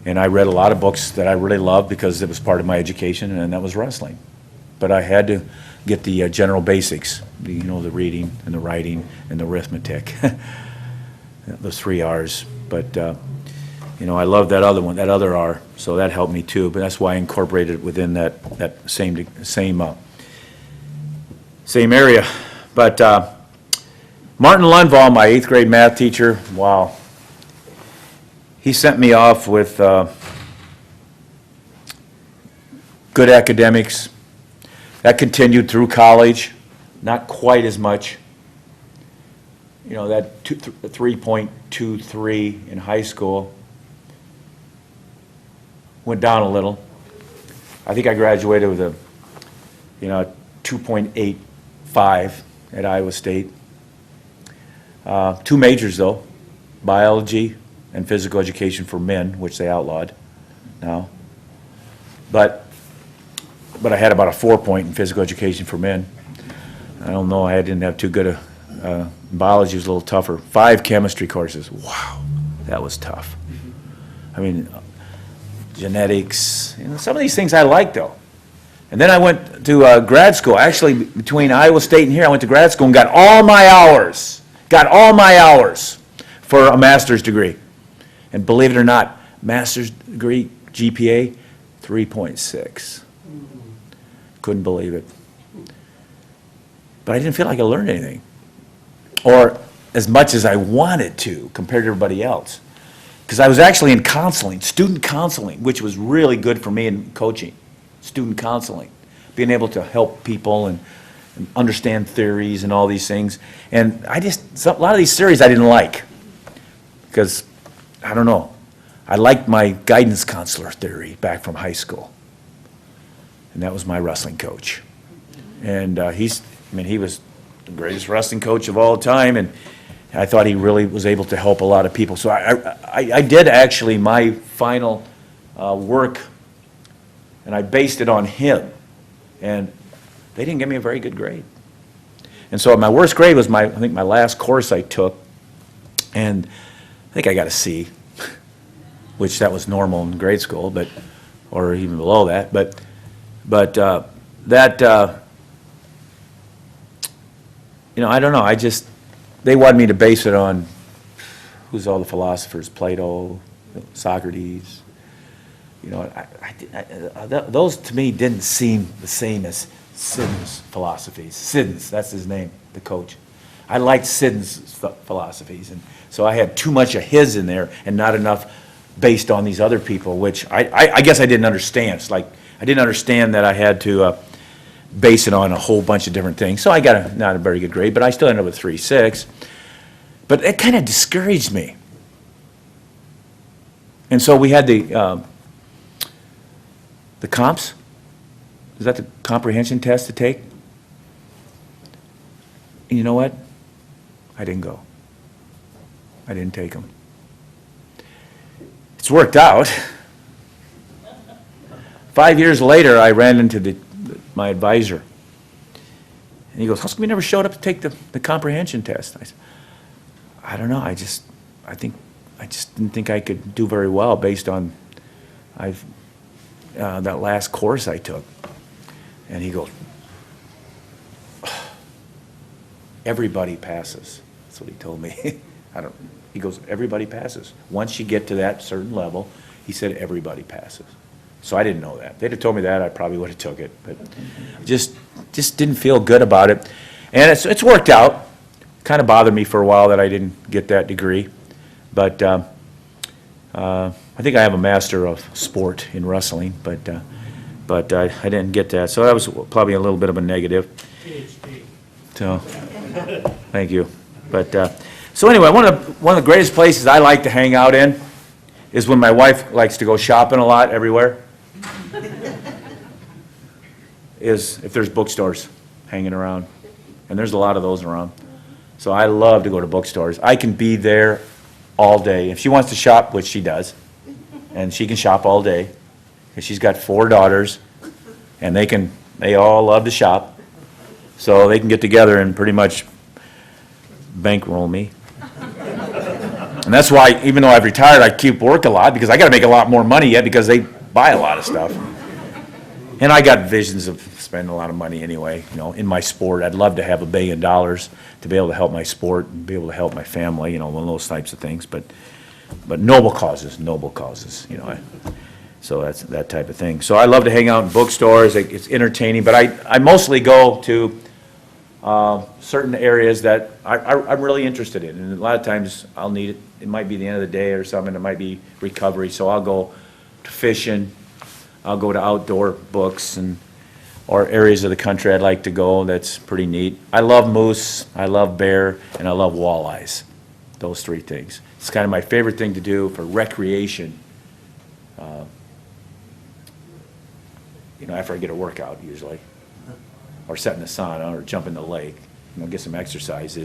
And I read a lot of books that I really loved because it was part of my education, and that was wrestling. But I had to get the general basics, you know, the reading and the writing and the arithmetic, those 3 R's. But, you know, I love that other one, that other R, so that helped me too. But that's why I incorporated it within that same area. But Martin Lundvall, my 8th grade math teacher, wow. He sent me off with good academics. That continued through college, not quite as much. You know, that 3.23 in high school went down a little. I think I graduated with a, you know, 2.85 at Iowa State. 2 majors though, biology and physical education for men, which they outlawed now. But I had about a 4-point in physical education for men. I don't know, I didn't have too good a, biology was a little tougher. 5 chemistry courses, wow, that was tough. I mean, genetics, you know, some of these things I liked though. And then I went to grad school. Actually, between Iowa State and here, I went to grad school and got all my hours for a master's degree. And believe it or not, master's degree GPA, 3.6. Couldn't believe it. But I didn't feel like I learned anything, or as much as I wanted to compared to everybody else. Because I was actually in counseling, student counseling, which was really good for me in coaching. Student counseling, being able to help people and understand theories and all these things. And a lot of these theories I didn't like, because, I don't know, I liked my guidance counselor theory back from high school. And that was my wrestling coach. And he was the greatest wrestling coach of all time, and I thought he really was able to help a lot of people. So I did actually my final work, and I based it on him. And they didn't give me a very good grade. And so my worst grade was I think my last course I took, and I think I got a C, which that was normal in grade school, or even below that. But you know, I don't know. They wanted me to base it on who's all the philosophers, Plato, Socrates, You know, those to me didn't seem the same as Sidden's philosophies. Sidden's, that's his name, the coach. I liked Sidden's philosophies, and so I had too much of his in there and not enough based on these other people, which I guess I didn't understand. It's like, I didn't understand that I had to base it on a whole bunch of different things. So I got not a very good grade, but I still ended up with 3.6. But it kind of discouraged me. And so we had the comps. Is that the comprehension test to take? And you know what? I didn't go. I didn't take them. It's worked out. 5 years later, I ran into my advisor. And he goes, how come you never showed up to take the comprehension test? I said, I don't know. I just didn't think I could do very well based on that last course I took. And he goes, everybody passes. That's what he told me. He goes, everybody passes. Once you get to that certain level, he said, everybody passes. So I didn't know that. If they'd have told me that, I probably would have took it. But just didn't feel good about it. And it's worked out. Kind of bothered me for a while that I didn't get that degree. But I think I have a master of sport in wrestling, but I didn't get that. So that was probably a little bit of a negative. PhD. So, thank you. But so anyway, one of the greatest places I like to hang out in is when my wife likes to go shopping a lot everywhere. Is if there's bookstores hanging around, and there's a lot of those around. So I love to go to bookstores. I can be there all day. If she wants to shop, which she does, and she can shop all day, because she's got 4 daughters, and they all love to shop, so they can get together and pretty much bankroll me. And that's why, even though I've retired, I keep work a lot, because I got to make a lot more money yet, because they buy a lot of stuff. And I got visions of spending a lot of money anyway, you know, in my sport. I'd love to have $1 billion to be able to help my sport and be able to help my family, you know, one of those types of things. But noble causes, you know. So that's that type of thing. So I love to hang out in bookstores. It's entertaining, but I mostly go to certain areas that I'm really interested in. And a lot of times I'll need it. It might be the end of the day or something. It might be recovery. So I'll go to fishing. I'll go to outdoor books or areas of the country I'd like to go. That's pretty neat. I love moose, I love bear, and I love walleyes. Those 3 things. It's kind of my favorite thing to do for recreation. You know, after I get a workout usually, or sit in the sauna, or jump in the lake, you know, get some exercise.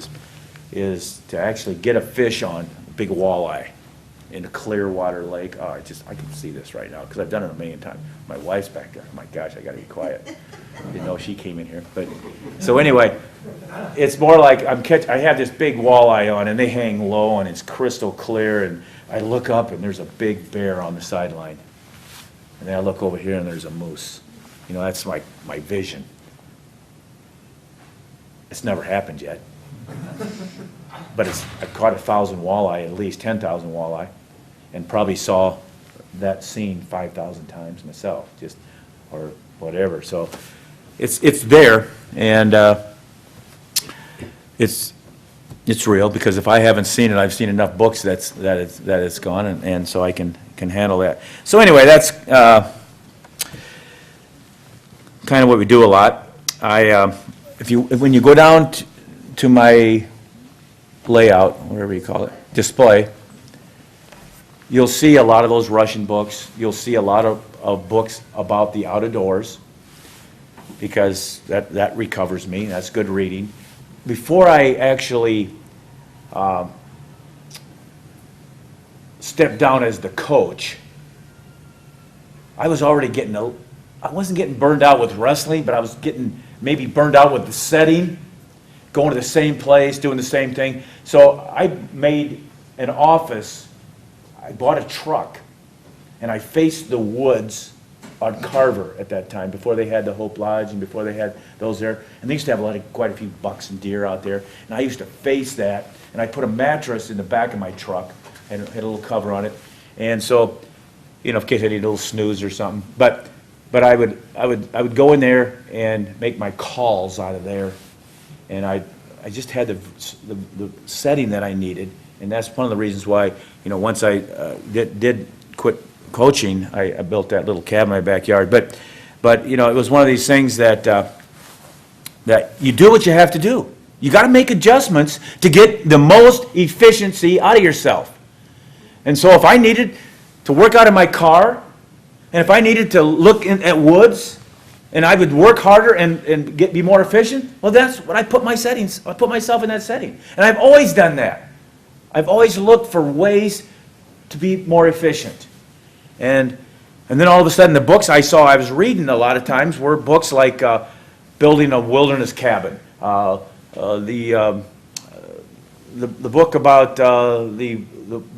Is to actually get a fish on a big walleye in a clear water lake. Oh, I can see this right now, because I've done it a million times. My wife's back there. Oh my gosh, I gotta be quiet. Didn't know she came in here. But so anyway, it's more like I have this big walleye on, and they hang low, and it's crystal clear, and I look up, and there's a big bear on the sideline. And then I look over here, and there's a moose. You know, that's my vision. It's never happened yet. But I've caught 1,000 walleye, at least 10,000 walleye, and probably saw that scene 5,000 times myself, or whatever. So it's there, and it's real, because if I haven't seen it, I've seen enough books that it's gone, and so I can handle that. So anyway, that's kind of what we do a lot. When you go down to my layout, whatever you call it, display, you'll see a lot of those Russian books. You'll see a lot of books about the outdoors, because that recovers me. That's good reading. Before I actually stepped down as the coach, I was already I wasn't getting burned out with wrestling, but I was getting maybe burned out with the setting, going to the same place, doing the same thing. So I made an office. I bought a truck, and I faced the woods on Carver at that time, before they had the Hope Lodge and before they had those there. And they used to have quite a few bucks and deer out there. And I used to face that, and I put a mattress in the back of my truck, and had a little cover on it. And so in case I need a little snooze or something. But I would go in there and make my calls out of there, and I just had the setting that I needed, and that's one of the reasons why, once I did quit coaching, I built that little cabin in my backyard. But it was one of these things that that you do what you have to do. You got to make adjustments to get the most efficiency out of yourself. And so if I needed to work out of my car, and if I needed to look at woods, and I would work harder and be more efficient, well, that's what I put I put myself in that setting. And I've always done that. I've always looked for ways to be more efficient. And then all of a sudden, the books I was reading a lot of times were books like Building a Wilderness Cabin, the book about the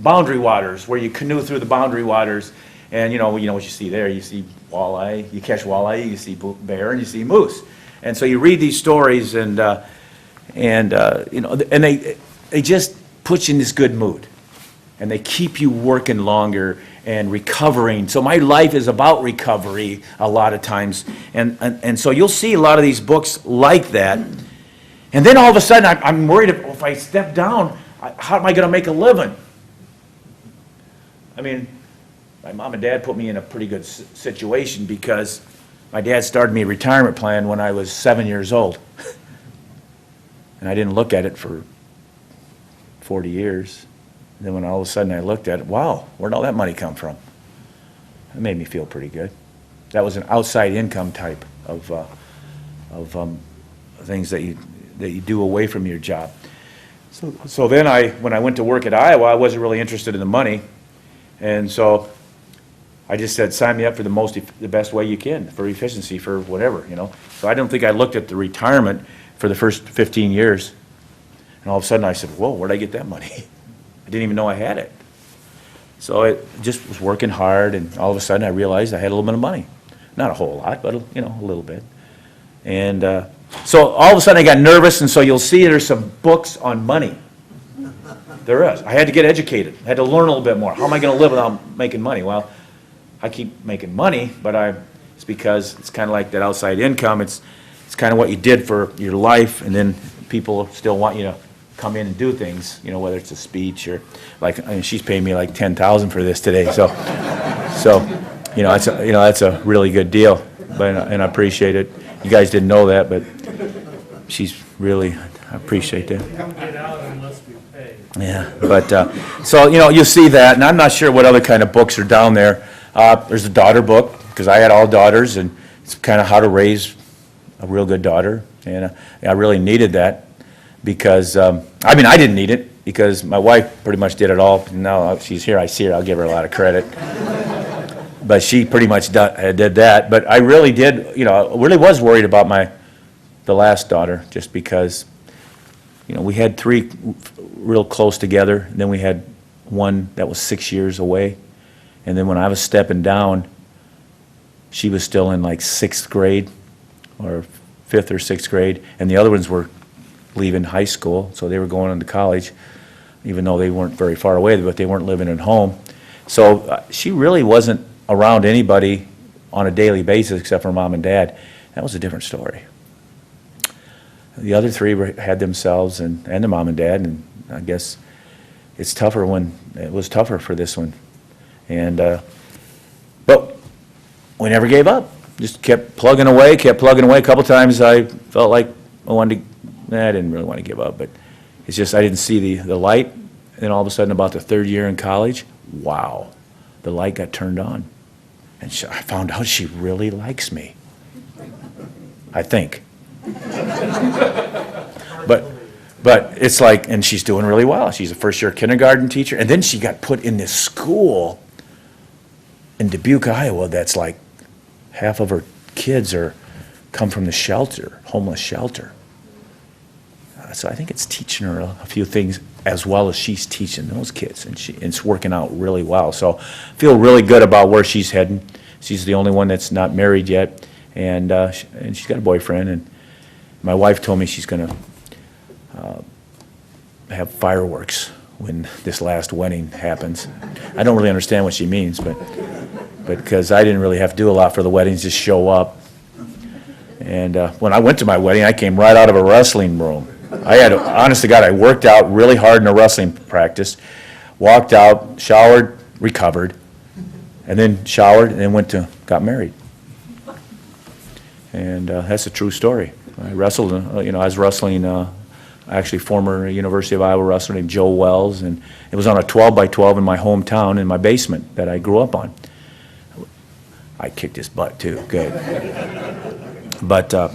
boundary waters, where you canoe through the boundary waters, and you know what you see there. You see walleye, you catch walleye, you see bear, and you see moose. And so you read these stories, and they just put you in this good mood, and they keep you working longer and recovering. So my life is about recovery a lot of times, and so you'll see a lot of these books like that. And then all of a sudden, I'm worried if I step down, how am I going to make a living? I mean, my mom and dad put me in a pretty good situation because my dad started me a retirement plan when I was 7 years old. And I didn't look at it for 40 years. And then when all of a sudden I looked at it, wow, where'd all that money come from? It made me feel pretty good. That was an outside income type of things that you do away from your job. So then when I went to work at Iowa, I wasn't really interested in the money. And so I just said, sign me up for the best way you can, for efficiency, for whatever, So I don't think I looked at the retirement for the first 15 years. And all of a sudden I said, whoa, where'd I get that money? I didn't even know I had it. So it just was working hard, and all of a sudden I realized I had a little bit of money. Not a whole lot, but a little bit. And so all of a sudden I got nervous, and so you'll see there's some books on money. There is. I had to get educated. I had to learn a little bit more. How am I going to live without making money? Well, I keep making money, but it's because it's kind of like that outside income. It's kind of what you did for your life, and then people still want you to come in and do things, whether it's a speech or she's paying me like $10,000 for this today. So that's a really good deal, and I appreciate it. You guys didn't know that, but I appreciate that.
Come get out unless we pay.
Yeah, but so you'll see that, and I'm not sure what other kind of books are down there. There's a daughter book, because I had all daughters, and it's kind of how to raise a real good daughter, and I really needed that. Because, I didn't need it, because my wife pretty much did it all. Now she's here, I see her, I'll give her a lot of credit. But she pretty much did that. But I really did, really was worried about the last daughter, just because, we had 3 real close together. And then we had one that was 6 years away. And then when I was stepping down, she was still in like 6th grade, or 5th or 6th grade. And the other ones were leaving high school, so they were going into college, even though they weren't very far away, but they weren't living at home. So she really wasn't around anybody on a daily basis except for mom and dad. That was a different story. The other 3 had themselves and their mom and dad, and I guess it was tougher for this one. And but we never gave up. Just kept plugging away. A couple times I felt like I didn't really want to give up, but it's just I didn't see the light. And then all of a sudden, about the 3rd year in college, wow, the light got turned on. And I found out she really likes me. I think. But it's like, and she's doing really well. She's a first-year kindergarten teacher. And then she got put in this school in Dubuque, Iowa, that's like half of her kids come from the shelter, homeless shelter. So I think it's teaching her a few things as well as she's teaching those kids, and it's working out really well. So I feel really good about where she's heading. She's the only one that's not married yet, and she's got a boyfriend. And my wife told me she's going to have fireworks when this last wedding happens. I don't really understand what she means, but because I didn't really have to do a lot for the weddings, just show up. And when I went to my wedding, I came right out of a wrestling room. Honest to God, I worked out really hard in a wrestling practice, walked out, showered, recovered, and then showered, and then got married. And that's a true story. I wrestled, I was wrestling, actually former University of Iowa wrestler named Joe Wells, and it was on a 12-by-12 in my hometown in my basement that I grew up on. I kicked his butt too, good. But I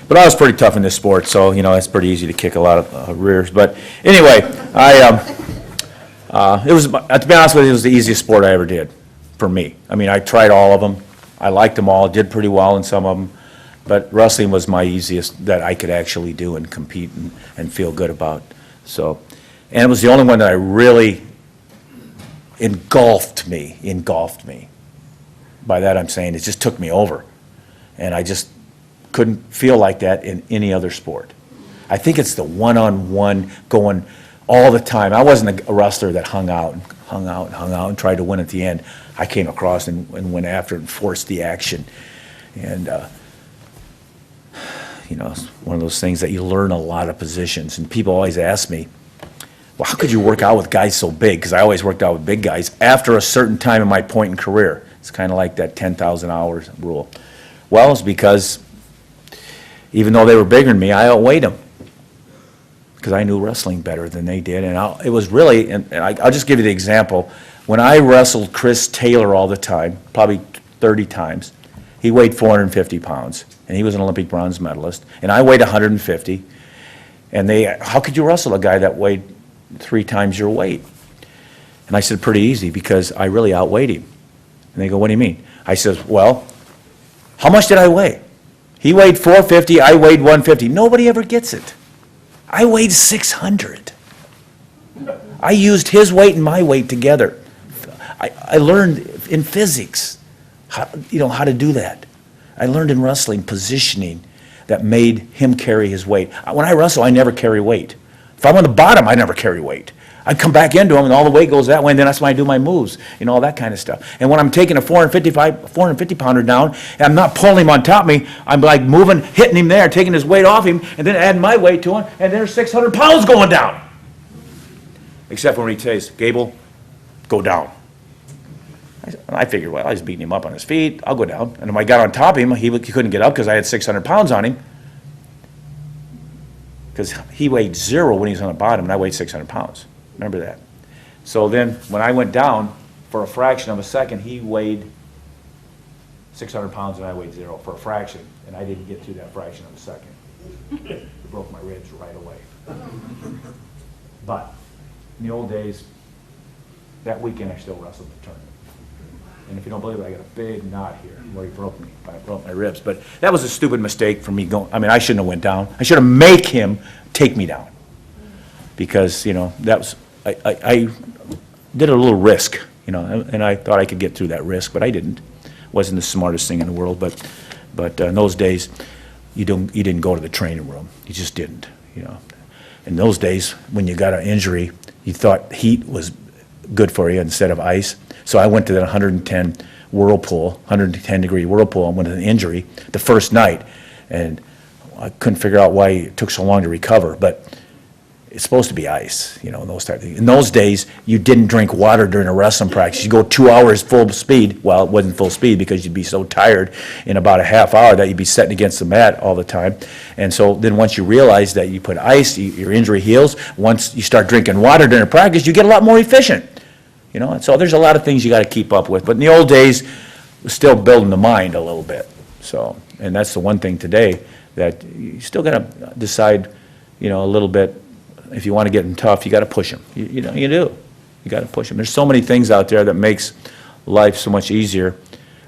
was pretty tough in this sport, so, it's pretty easy to kick a lot of rears. But anyway, it was, to be honest with you, it was the easiest sport I ever did for me. I mean, I tried all of them. I liked them all, did pretty well in some of them. But wrestling was my easiest that I could actually do and compete and feel good about. So, and it was the only one that I really engulfed me. By that I'm saying it just took me over. And I just couldn't feel like that in any other sport. I think it's the one-on-one going all the time. I wasn't a wrestler that hung out and tried to win at the end. I came across and went after it and forced the action. And, it's one of those things that you learn a lot of positions. And people always ask me, well, how could you work out with guys so big? Because I always worked out with big guys after a certain time in my point in career. It's kind of like that 10,000 hours rule. Well, it's because even though they were bigger than me, I outweighed them because I knew wrestling better than they did. And it was really, and I'll just give you the example. When I wrestled Chris Taylor all the time, probably 30 times, he weighed 450 pounds, and he was an Olympic bronze medalist, and I weighed 150. And how could you wrestle a guy that weighed 3 times your weight? And I said, pretty easy, because I really outweighed him. And they go, what do you mean? I says, well, how much did I weigh? He weighed 450, I weighed 150. Nobody ever gets it. I weighed 600. I used his weight and my weight together. I learned in physics how to do that. I learned in wrestling positioning that made him carry his weight. When I wrestle, I never carry weight. If I'm on the bottom, I never carry weight. I come back into him, and all the weight goes that way, and then that's when I do my moves, all that kind of stuff. And when I'm taking a 450-pounder down, and I'm not pulling him on top of me, I'm like moving, hitting him there, taking his weight off him, and then adding my weight to him, and there's 600 pounds going down. Except when he says, Gable, go down. I figured, well, I was beating him up on his feet, I'll go down. And when I got on top of him, he couldn't get up because I had 600 pounds on him. Because he weighed 0 when he was on the bottom, and I weighed 600 pounds. Remember that. So then, when I went down, for a fraction of a second, he weighed 600 pounds and I weighed 0 for a fraction, and I didn't get through that fraction of a second. It broke my ribs right away. But, in the old days, that weekend I still wrestled the tournament. And if you don't believe it, I got a big knot here where he broke me. I broke my ribs. But that was a stupid mistake for me going. I mean, I shouldn't have went down. I should have made him take me down. Because, that was, I did a little risk, and I thought I could get through that risk, but I didn't. Wasn't the smartest thing in the world, but in those days, you didn't go to the training room. You just didn't, In those days, when you got an injury, you thought heat was good for you instead of ice. So I went to that 110-degree whirlpool, and went to an injury the first night, and I couldn't figure out why it took so long to recover, but it's supposed to be ice, and those type of things. In those days, you didn't drink water during a wrestling practice. You go 2 hours full speed. Well, it wasn't full speed because you'd be so tired in about a half hour that you'd be sitting against the mat all the time. And so then once you realize that you put ice, your injury heals. Once you start drinking water during a practice, you get a lot more efficient. And so there's a lot of things you got to keep up with. But in the old days, we're still building the mind a little bit. So, and that's the one thing today that you still got to decide, a little bit. If you want to get them tough, you got to push them. You do. You got to push them. There's so many things out there that makes life so much easier.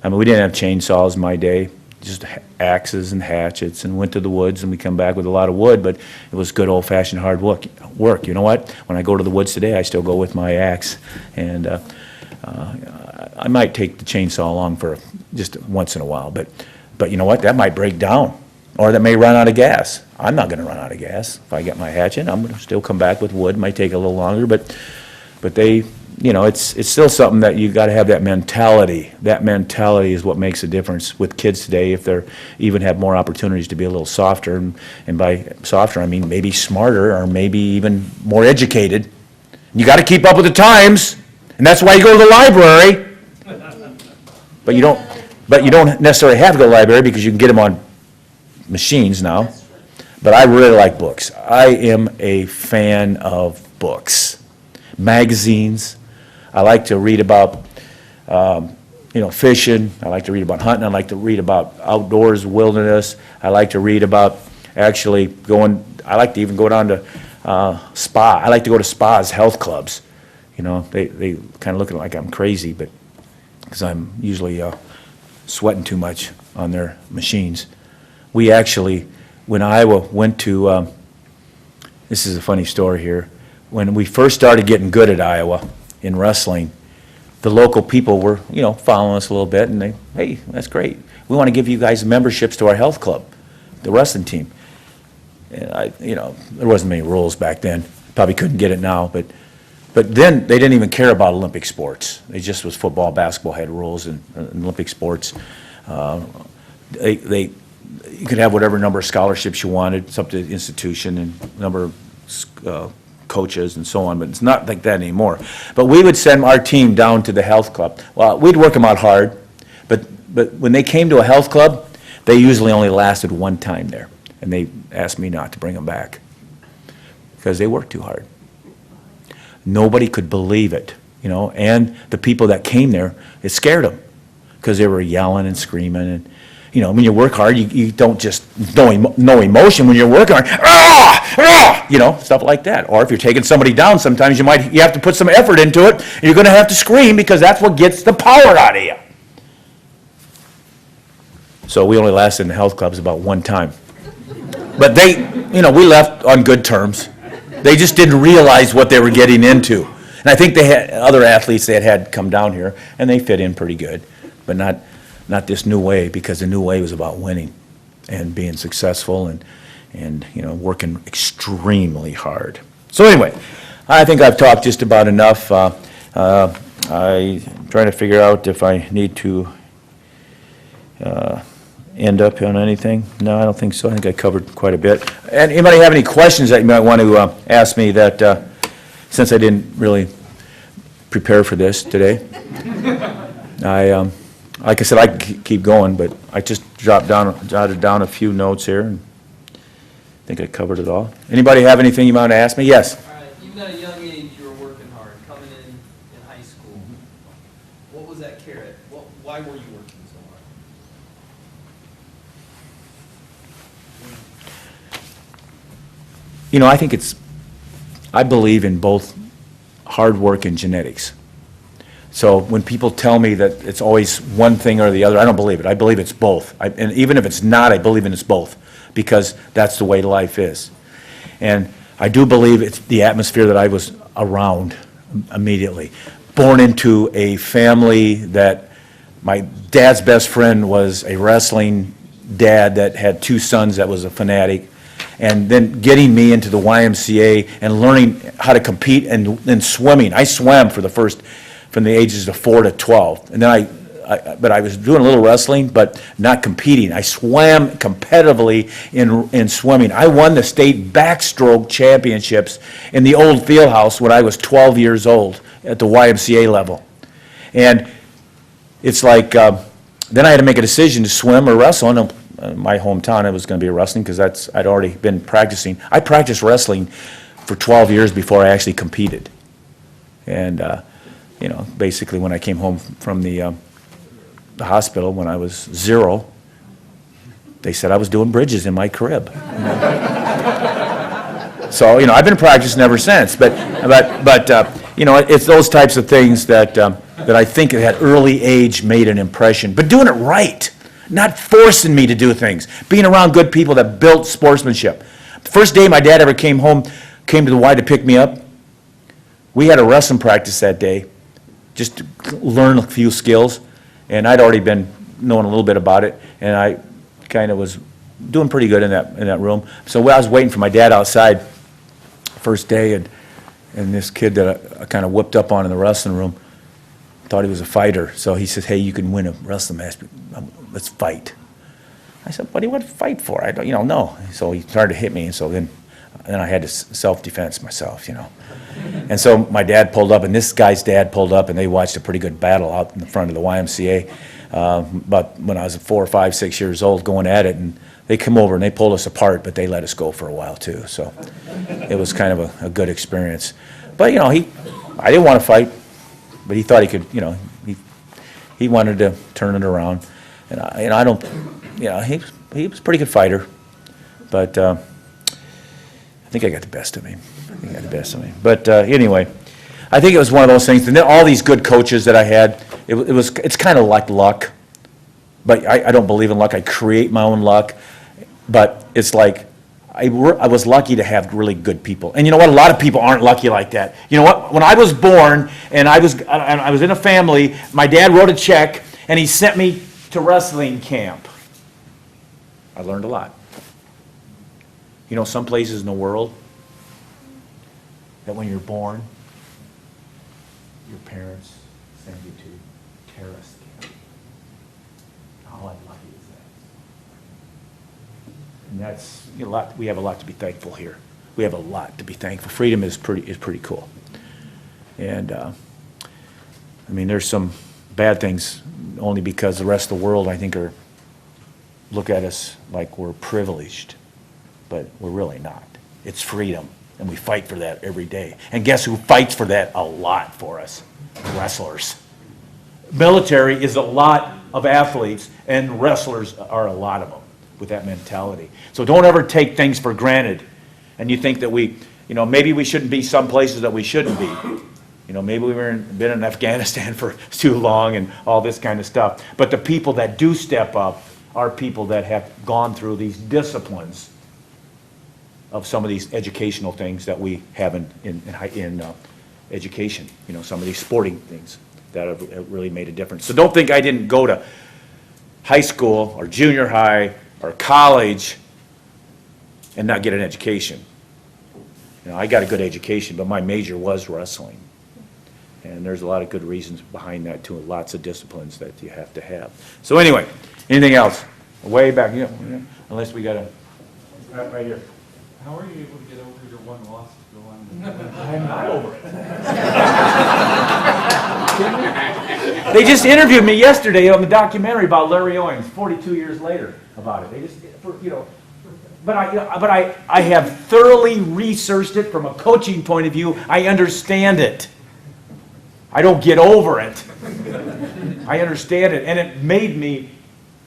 I mean, we didn't have chainsaws in my day, just axes and hatchets, and went to the woods, and we come back with a lot of wood, but it was good old-fashioned hard work. You know what? When I go to the woods today, I still go with my axe, and I might take the chainsaw along for just once in a while, but you know what? That might break down, or that may run out of gas. I'm not going to run out of gas. If I get my hatchet, I'm going to still come back with wood. It might take a little longer, but they you know, it's still something that you got to have that mentality. That mentality is what makes a difference with kids today, if they're even have more opportunities to be a little softer. And by softer, I mean maybe smarter or maybe even more educated. You got to keep up with the times, and that's why you go to the library. But you don't necessarily have to go to the library because you can get them on machines now. But I really like books. I am a fan of books. Magazines. I like to read about, fishing. I like to read about hunting. I like to read about outdoors, wilderness. I like to read about actually I like to even go down to spa. I like to go to spas, health clubs. You know, they kind of look at it like I'm crazy, but because I'm usually sweating too much on their machines. We actually, when Iowa went to, this is a funny story here, when we first started getting good at Iowa in wrestling, the local people were, following us a little bit, and hey, that's great. We want to give you guys memberships to our health club, the wrestling team. And there wasn't many rules back then. Probably couldn't get it now, but then they didn't even care about Olympic sports. They just was football, basketball had rules, and Olympic sports. You could have whatever number of scholarships you wanted. It's up to the institution and number of coaches and so on, but it's not like that anymore. But we would send our team down to the health club. Well, we'd work them out hard, but when they came to a health club, they usually only lasted one time there, and they asked me not to bring them back because they worked too hard. Nobody could believe it, and the people that came there, it scared them because they were yelling and screaming. And when you work hard, you don't just no emotion when you're working hard, stuff like that. Or if you're taking somebody down, sometimes you have to put some effort into it. And you're going to have to scream because that's what gets the power out of you. So we only lasted in the health clubs about one time, but we left on good terms. They just didn't realize what they were getting into. And I think they had other athletes they had come down here, and they fit in pretty good, but not this new way, because the new way was about winning and being successful and working extremely hard. So anyway, I think I've talked just about enough. I'm trying to figure out if I need to end up on anything. No, I don't think so. I think I covered quite a bit. And anybody have any questions that you might want to ask me that, since I didn't really prepare for this today? Like I said, I could keep going, but I just jotted down a few notes here, and I think I covered it all. Anybody have anything you want to ask me? Yes?
All right, even at a young age, you were working hard, coming in high school. What was that carrot? Why were you working so hard?
I believe in both hard work and genetics. So when people tell me that it's always one thing or the other, I don't believe it. I believe it's both. And even if it's not, I believe in it's both, because that's the way life is. And I do believe it's the atmosphere that I was around immediately. Born into a family that my dad's best friend was a wrestling dad that had two sons that was a fanatic. And then getting me into the YMCA and learning how to compete and swimming. I swam from the ages of 4 to 12. And then but I was doing a little wrestling, but not competing. I swam competitively in swimming. I won the state backstroke championships in the old field house when I was 12 years old at the YMCA level. And it's like, then I had to make a decision to swim or wrestle. And in my hometown, it was going to be wrestling because I'd already been practicing. I practiced wrestling for 12 years before I actually competed. And, basically when I came home from the hospital when I was 0, they said I was doing bridges in my crib. So, I've been practicing ever since. But it's those types of things that I think at that early age made an impression. But doing it right, not forcing me to do things. Being around good people that built sportsmanship. The first day my dad ever came to the Y to pick me up, we had a wrestling practice that day, just to learn a few skills, and I'd already been knowing a little bit about it, and I kind of was doing pretty good in that room. So I was waiting for my dad outside first day, and and this kid that I kind of whipped up on in the wrestling room thought he was a fighter. So he says, hey, you can win a wrestling match, but let's fight. I said, what do you want to fight for? I don't, no. So he started to hit me, and so then I had to self-defense myself, And so my dad pulled up, and this guy's dad pulled up, and they watched a pretty good battle out in the front of the YMCA. But when I was 4, 5, 6 years old, going at it, and they come over and they pulled us apart, but they let us go for a while too. So it was kind of a good experience. But I didn't want to fight, but he thought he could. He wanted to turn it around, and I don't. He was a pretty good fighter, but I think I got the best of him. But anyway, I think it was one of those things. And then all these good coaches that I had, it's kind of like luck. But I don't believe in luck. I create my own luck. But it's like I was lucky to have really good people. And you know what? A lot of people aren't lucky like that. You know what? When I was born and I was in a family, my dad wrote a check and he sent me to wrestling camp. I learned a lot. Some places in the world that when you're born, your parents send you to terrorist camp. How unlucky is that? And that's a lot. We have a lot to be thankful here. We have a lot to be thankful. Freedom is pretty cool. And there's some bad things only because the rest of the world, I think, look at us like we're privileged, but we're really not. It's freedom, and we fight for that every day. And guess who fights for that a lot for us? Wrestlers. Military is a lot of athletes, and wrestlers are a lot of them with that mentality. So don't ever take things for granted, and you think that maybe we shouldn't be some places that we shouldn't be. Maybe we've been in Afghanistan for too long and all this kind of stuff. But the people that do step up are people that have gone through these disciplines of some of these educational things that we have in education. Some of these sporting things that have really made a difference. So don't think I didn't go to high school or junior high or college and not get an education. I got a good education, but my major was wrestling. And there's a lot of good reasons behind that too, lots of disciplines that you have to have. So anyway, anything else? Way back, unless we got a, right here.
How are you able to get over your one loss to go on?
I'm not over it. They just interviewed me yesterday on the documentary about Larry Owens, 42 years later, about it. They just, but I have thoroughly researched it from a coaching point of view. I understand it. I don't get over it. I understand it, and it made me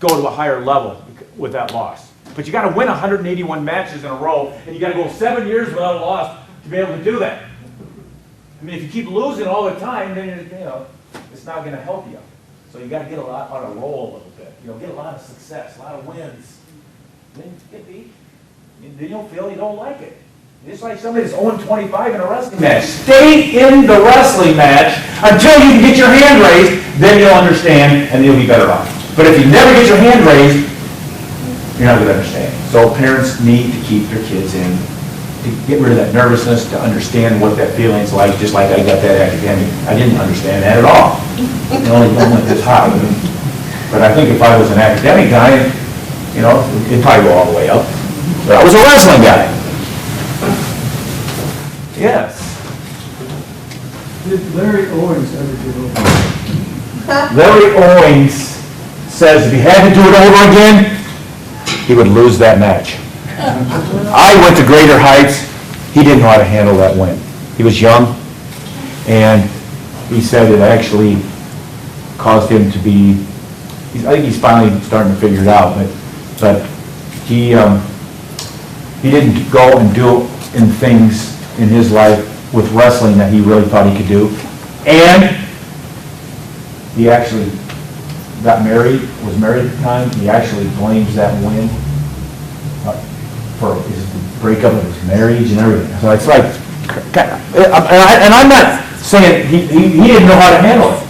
go to a higher level with that loss. But you got to win 181 matches in a row, and you got to go 7 years without a loss to be able to do that. If you keep losing all the time, then it's not going to help you. So you got to get a lot on a roll a little bit. Get a lot of success, a lot of wins. Then you get beat. Then you'll feel you don't like it. It's like somebody that's 0-25 in a wrestling match. Stay in the wrestling match until you can get your hand raised, then you'll understand and you'll be better off. But if you never get your hand raised, you're not going to understand. So parents need to keep their kids in, to get rid of that nervousness, to understand what that feeling's like, just like I got that academic. I didn't understand that at all. It only went this high. But I think if I was an academic guy, it'd probably go all the way up. But I was a wrestling guy. Yes.
Did Larry Owens ever get over?
Larry Owens says if he had to do it over again, he would lose that match. I went to greater heights. He didn't know how to handle that win. He was young, and he said it actually caused him to be, I think he's finally starting to figure it out, but he didn't go and do in things in his life with wrestling that he really thought he could do. And he actually was married at the time. He actually blames that win for his breakup of his marriage and everything. So it's like, and I'm not saying he didn't know how to handle it.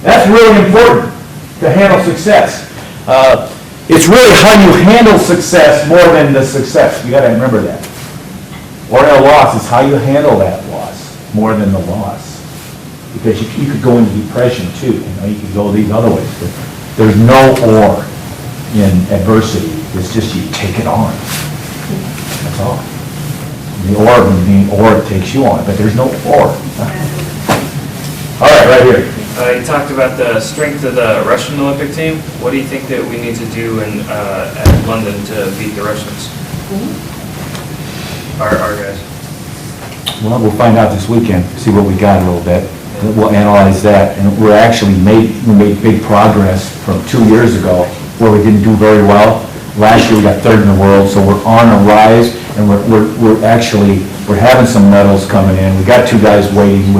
That's really important, to handle success. It's really how you handle success more than the success. You got to remember that. or a loss, it's how you handle that loss more than the loss. Because you could go into depression too, you could go these other ways, but there's no or in adversity, it's just you take it on. That's all. The or being or takes you on, but there's no or. All right here.
You talked about the strength of the Russian Olympic team. What do you think that we need to do at London to beat the Russians? Our guys.
Well, we'll find out this weekend, see what we got a little bit. We'll analyze that, and we made big progress from 2 years ago where we didn't do very well. Last year we got third in the world, so we're on a rise, and we're having some medals coming in. We got 2 guys waiting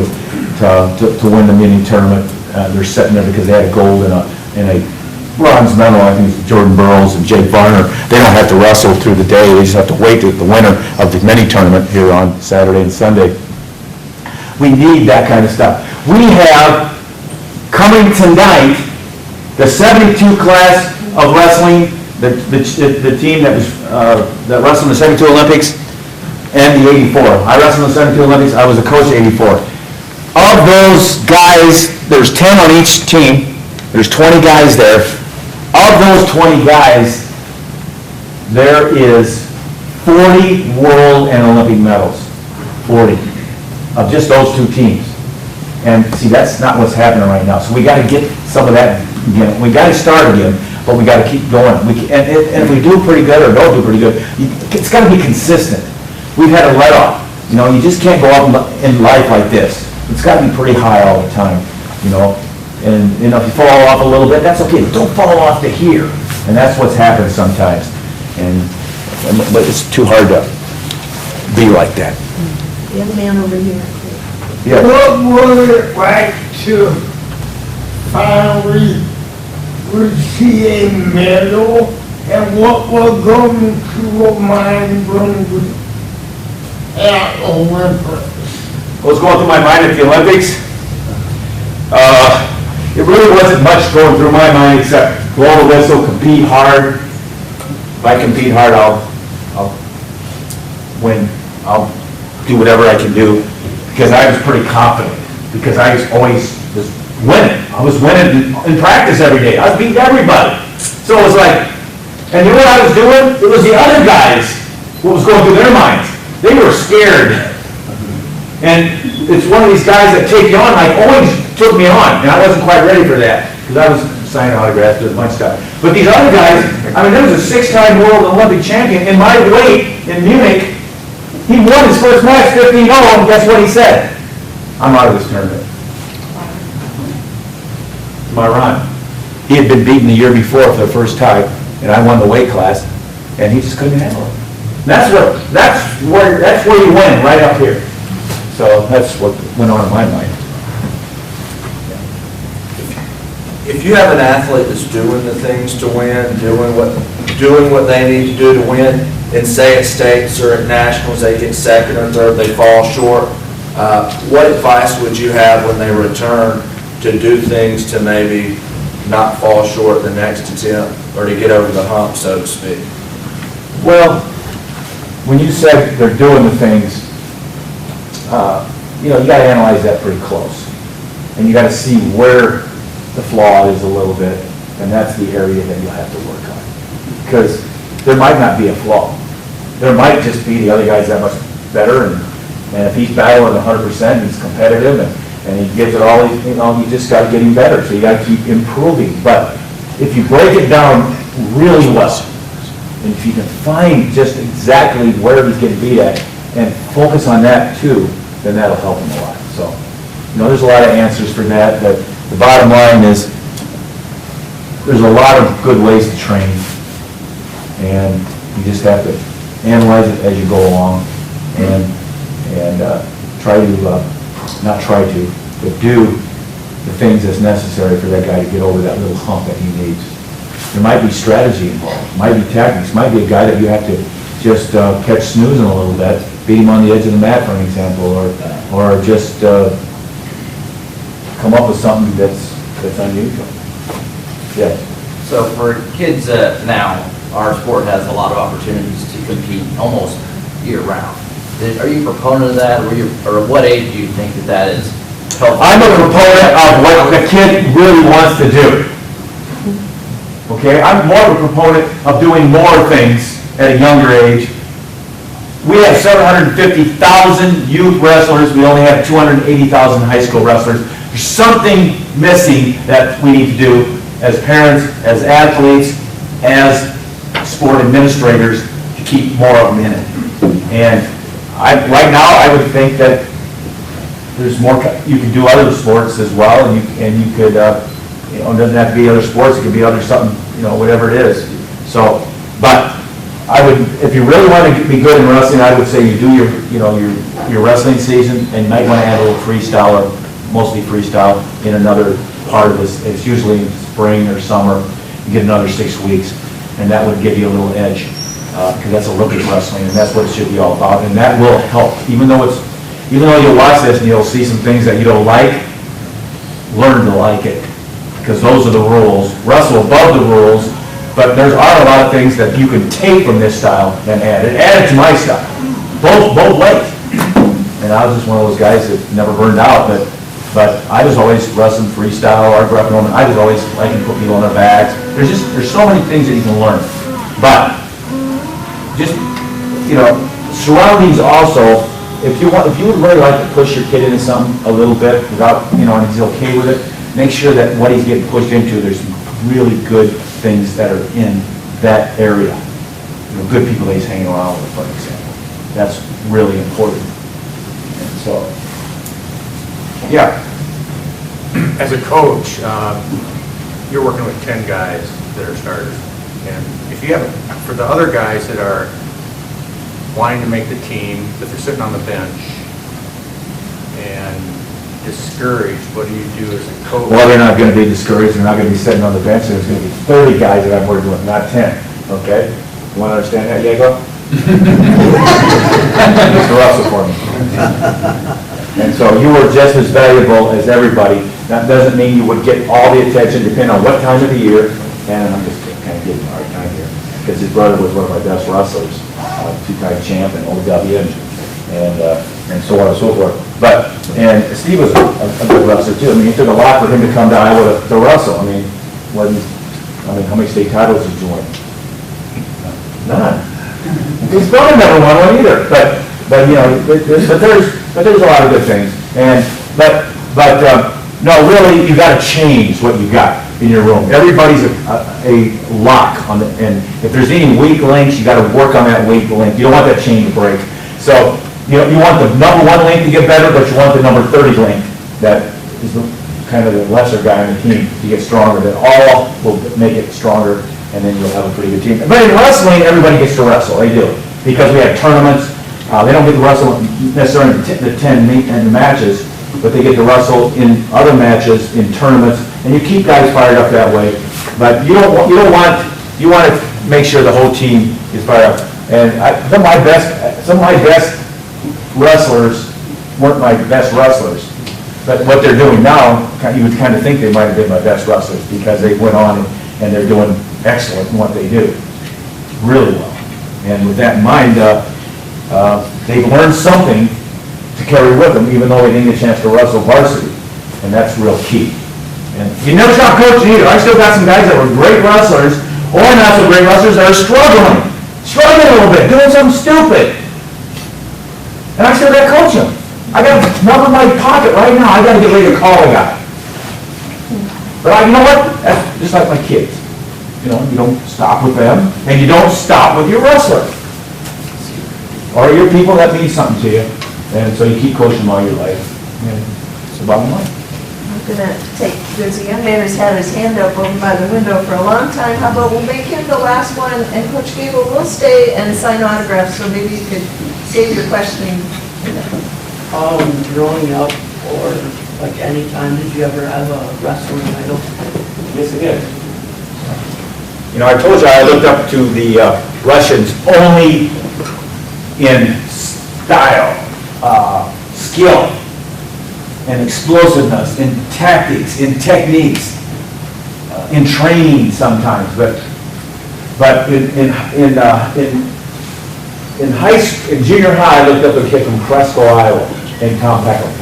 to win the mini tournament. They're sitting there because they had a gold and a bronze medal. I think it's Jordan Burroughs and Jake Varner. They don't have to wrestle through the day. They just have to wait to the winner of the mini tournament here on Saturday and Sunday. We need that kind of stuff. We have coming tonight the 72 class of wrestling, the team that was that wrestled in the 72 Olympics and the 84. I wrestled in the 72 Olympics. I was the coach of 84. Of those guys, there's 10 on each team. There's 20 guys there. Of those 20 guys, there is 40 world and Olympic medals. 40 of just those 2 teams. And see, that's not what's happening right now. So we got to get some of that again. We got to start again, but we got to keep going. And if we do pretty good or don't do pretty good, it's got to be consistent. We've had a let-off. You just can't go up in life like this. It's got to be pretty high all the time, And if you fall off a little bit, that's okay. But don't fall off to here. And that's what's happened sometimes. But it's too hard to be like that.
The other man over here.
Yeah.
What was it like to finally receive a medal, and what was going through your mind when you were at Olympics?
What's going through my mind at the Olympics? It really wasn't much going through my mind except blow the whistle, compete hard. If I compete hard, I'll win. I'll do whatever I can do because I was pretty confident because I was always winning. I was winning in practice every day. I was beating everybody. So it was like, and you know what I was doing? It was the other guys, what was going through their minds. They were scared. And it's one of these guys that take you on, like always took me on, and I wasn't quite ready for that, because I was signing autographs, doing a bunch of stuff. But these other guys, there was a 6-time world Olympic champion in my weight in Munich. He won his first match 15-0, and guess what he said? I'm out of this tournament. My run. He had been beaten the year before for the first time, and I won the weight class, and he just couldn't handle it. That's where you win, right up here. So that's what went on in my mind.
If you have an athlete that's doing the things to win, doing what they need to do to win, and say at states or at nationals they get second or third, they fall short, what advice would you have when they return to do things to maybe not fall short the next attempt or to get over the hump, so to speak?
Well, when you said they're doing the things, you got to analyze that pretty close. And you got to see where the flaw is a little bit, and that's the area that you'll have to work on. Because there might not be a flaw. There might just be the other guy's that much better, and if he's battling 100%, he's competitive, and he gives it all, you just got to get him better. So you got to keep improving. But if you break it down really well, and if you can find just exactly where he's getting beat at, and focus on that too, then that'll help him a lot. So, there's a lot of answers for that, but the bottom line is there's a lot of good ways to train, and you just have to analyze it as you go along, and try to, not try to, but do the things that's necessary for that guy to get over that little hump that he needs. There might be strategy involved, might be tactics, might be a guy that you have to just catch snoozing a little bit, beat him on the edge of the mat, for an example, or just come up with something that's unusual. Yeah.
So for kids now, our sport has a lot of opportunities to compete almost year-round. Are you a proponent of that, or at what age do you think that is helpful?
I'm a proponent of what the kid really wants to do. Okay, I'm more of a proponent of doing more things at a younger age. We have 750,000 youth wrestlers, we only have 280,000 high school wrestlers. There's something missing that we need to do as parents, as athletes, as sport administrators to keep more of them in it. And right now, I would think that there's more, you can do other sports as well, and you could, it doesn't have to be other sports, it could be other something, whatever it is. So, but I would, if you really want to be good in wrestling, I would say you do your wrestling season, and you might want to add a little freestyle, or mostly freestyle, in another part of this. It's usually in spring or summer. You get another 6 weeks, and that would give you a little edge, because that's Olympic wrestling, and that's what it should be all about, and that will help. Even though you'll watch this and you'll see some things that you don't like, learn to like it, because those are the rules. Wrestle above the rules, but there are a lot of things that you can take from this style and add it. Add it to my style, both ways. And I was just one of those guys that never burned out, but I was always wrestling freestyle or Greco-Roman. I was always liking to put people on their backs. There's so many things that you can learn. But just, surroundings also, if you would really like to push your kid into something a little bit without, and he's okay with it, make sure that what he's getting pushed into, there's some really good things that are in that area. Good people that he's hanging around with, for example. That's really important. And so, yeah.
As a coach, you're working with 10 guys that are starters. And if you have, for the other guys that are wanting to make the team, but they're sitting on the bench and discouraged, what do you do as a coach?
Well, they're not going to be discouraged. They're not going to be sitting on the bench. There's going to be 30 guys that I'm working with, not 10. Okay? You want to understand that, Diego? Mr. Russell for me. And so you were just as valuable as everybody. That doesn't mean you would get all the attention, depending on what time of the year. And I'm just kind of giving him a hard time here, because his brother was one of my best wrestlers, two-time champ and OW, and so on and so forth. And Steve was a good wrestler too. I mean, it took a lot for him to come to Iowa to wrestle. I mean, how many state titles did you win? None. His brother never won one either. But there's a lot of good things. No, really, you got to change what you got in your room. Everybody's a lock on and if there's any weak links, you got to work on that weak link. You don't want that chain to break. So, you want the number 1 link to get better, but you want the number 30 link that is kind of the lesser guy on the team to get stronger. That all will make it stronger, and then you'll have a pretty good team. But in wrestling, everybody gets to wrestle. They do, because we have tournaments. They don't get to wrestle necessarily in the 10 matches, but they get to wrestle in other matches, in tournaments, and you keep guys fired up that way. But you want to make sure the whole team is fired up. And some of my best wrestlers weren't my best wrestlers, but what they're doing now, you would kind of think they might have been my best wrestlers, because they went on and they're doing excellent in what they do, really well. And with that in mind, they've learned something to carry with them, even though they didn't get a chance to wrestle varsity, and that's real key. And you never stop coaching either. I still got some guys that were great wrestlers, or not so great wrestlers, that are struggling a little bit, doing something stupid. And I still got to coach them. I got a number in my pocket right now. I got to get ready to call a guy. But you know what? That's just like my kids. You don't stop with them, and you don't stop with your wrestler. Or your people that mean something to you. And so you keep coaching them all your life. And it's the bottom line.
I'm gonna take, there's a young man who's had his hand up over by the window for a long time. How about we'll make him the last one, and Coach Gable will stay and sign autographs, so maybe you could save your questioning.
Growing up, or like any time, did you ever have a wrestling idol?
Yes, I did. I told you I looked up to the Russians only in style, skill, and explosiveness, in tactics, in techniques, in training sometimes, but in in junior high, I looked up a kid from Cresco, Iowa, named Tom Peckham.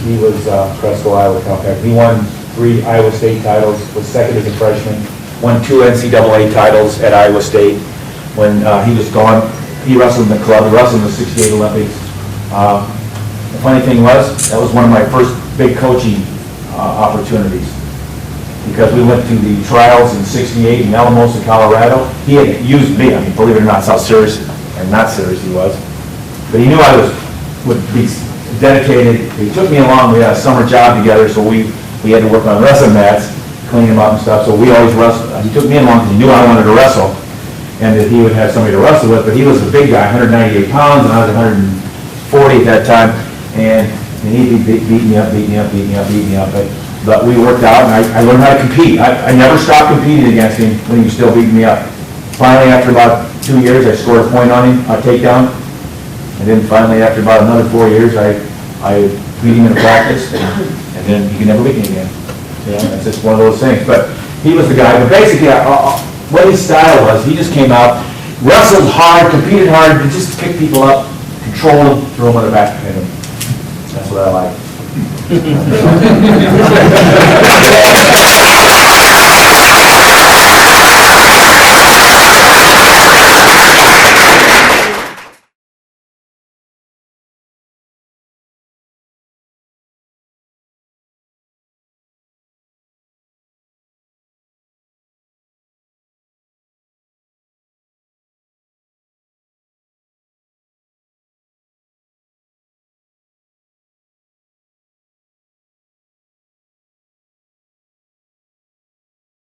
He was Cresco, Iowa, Tom Peckham. He won 3 Iowa State titles, was second as a freshman, won 2 NCAA titles at Iowa State. When he was gone, he wrestled in the club, he wrestled in the '68 Olympics. The funny thing was, that was one of my first big coaching opportunities, because we went to the trials in '68 in Alamosa, Colorado. He had used me, I mean, believe it or not, how serious and not serious he was. But he knew I would be dedicated. He took me along, we had a summer job together, so we had to work on wrestling mats, clean them up and stuff, so we always wrestled. He took me along because he knew I wanted to wrestle, and that he would have somebody to wrestle with, but he was a big guy, 198 pounds, and I was 140 at that time, and he'd beat me up, but we worked out, and I learned how to compete. I never stopped competing against him when he was still beating me up. Finally, after about 2 years, I scored a point on him, a takedown, and then finally, after about another 4 years, I beat him in a practice, and then he could never beat me again. You know, it's just one of those things. But he was the guy. But basically, what his style was, he just came out, wrestled hard, competed hard, and just pick people up, control them, throw them on the back, and that's what I like.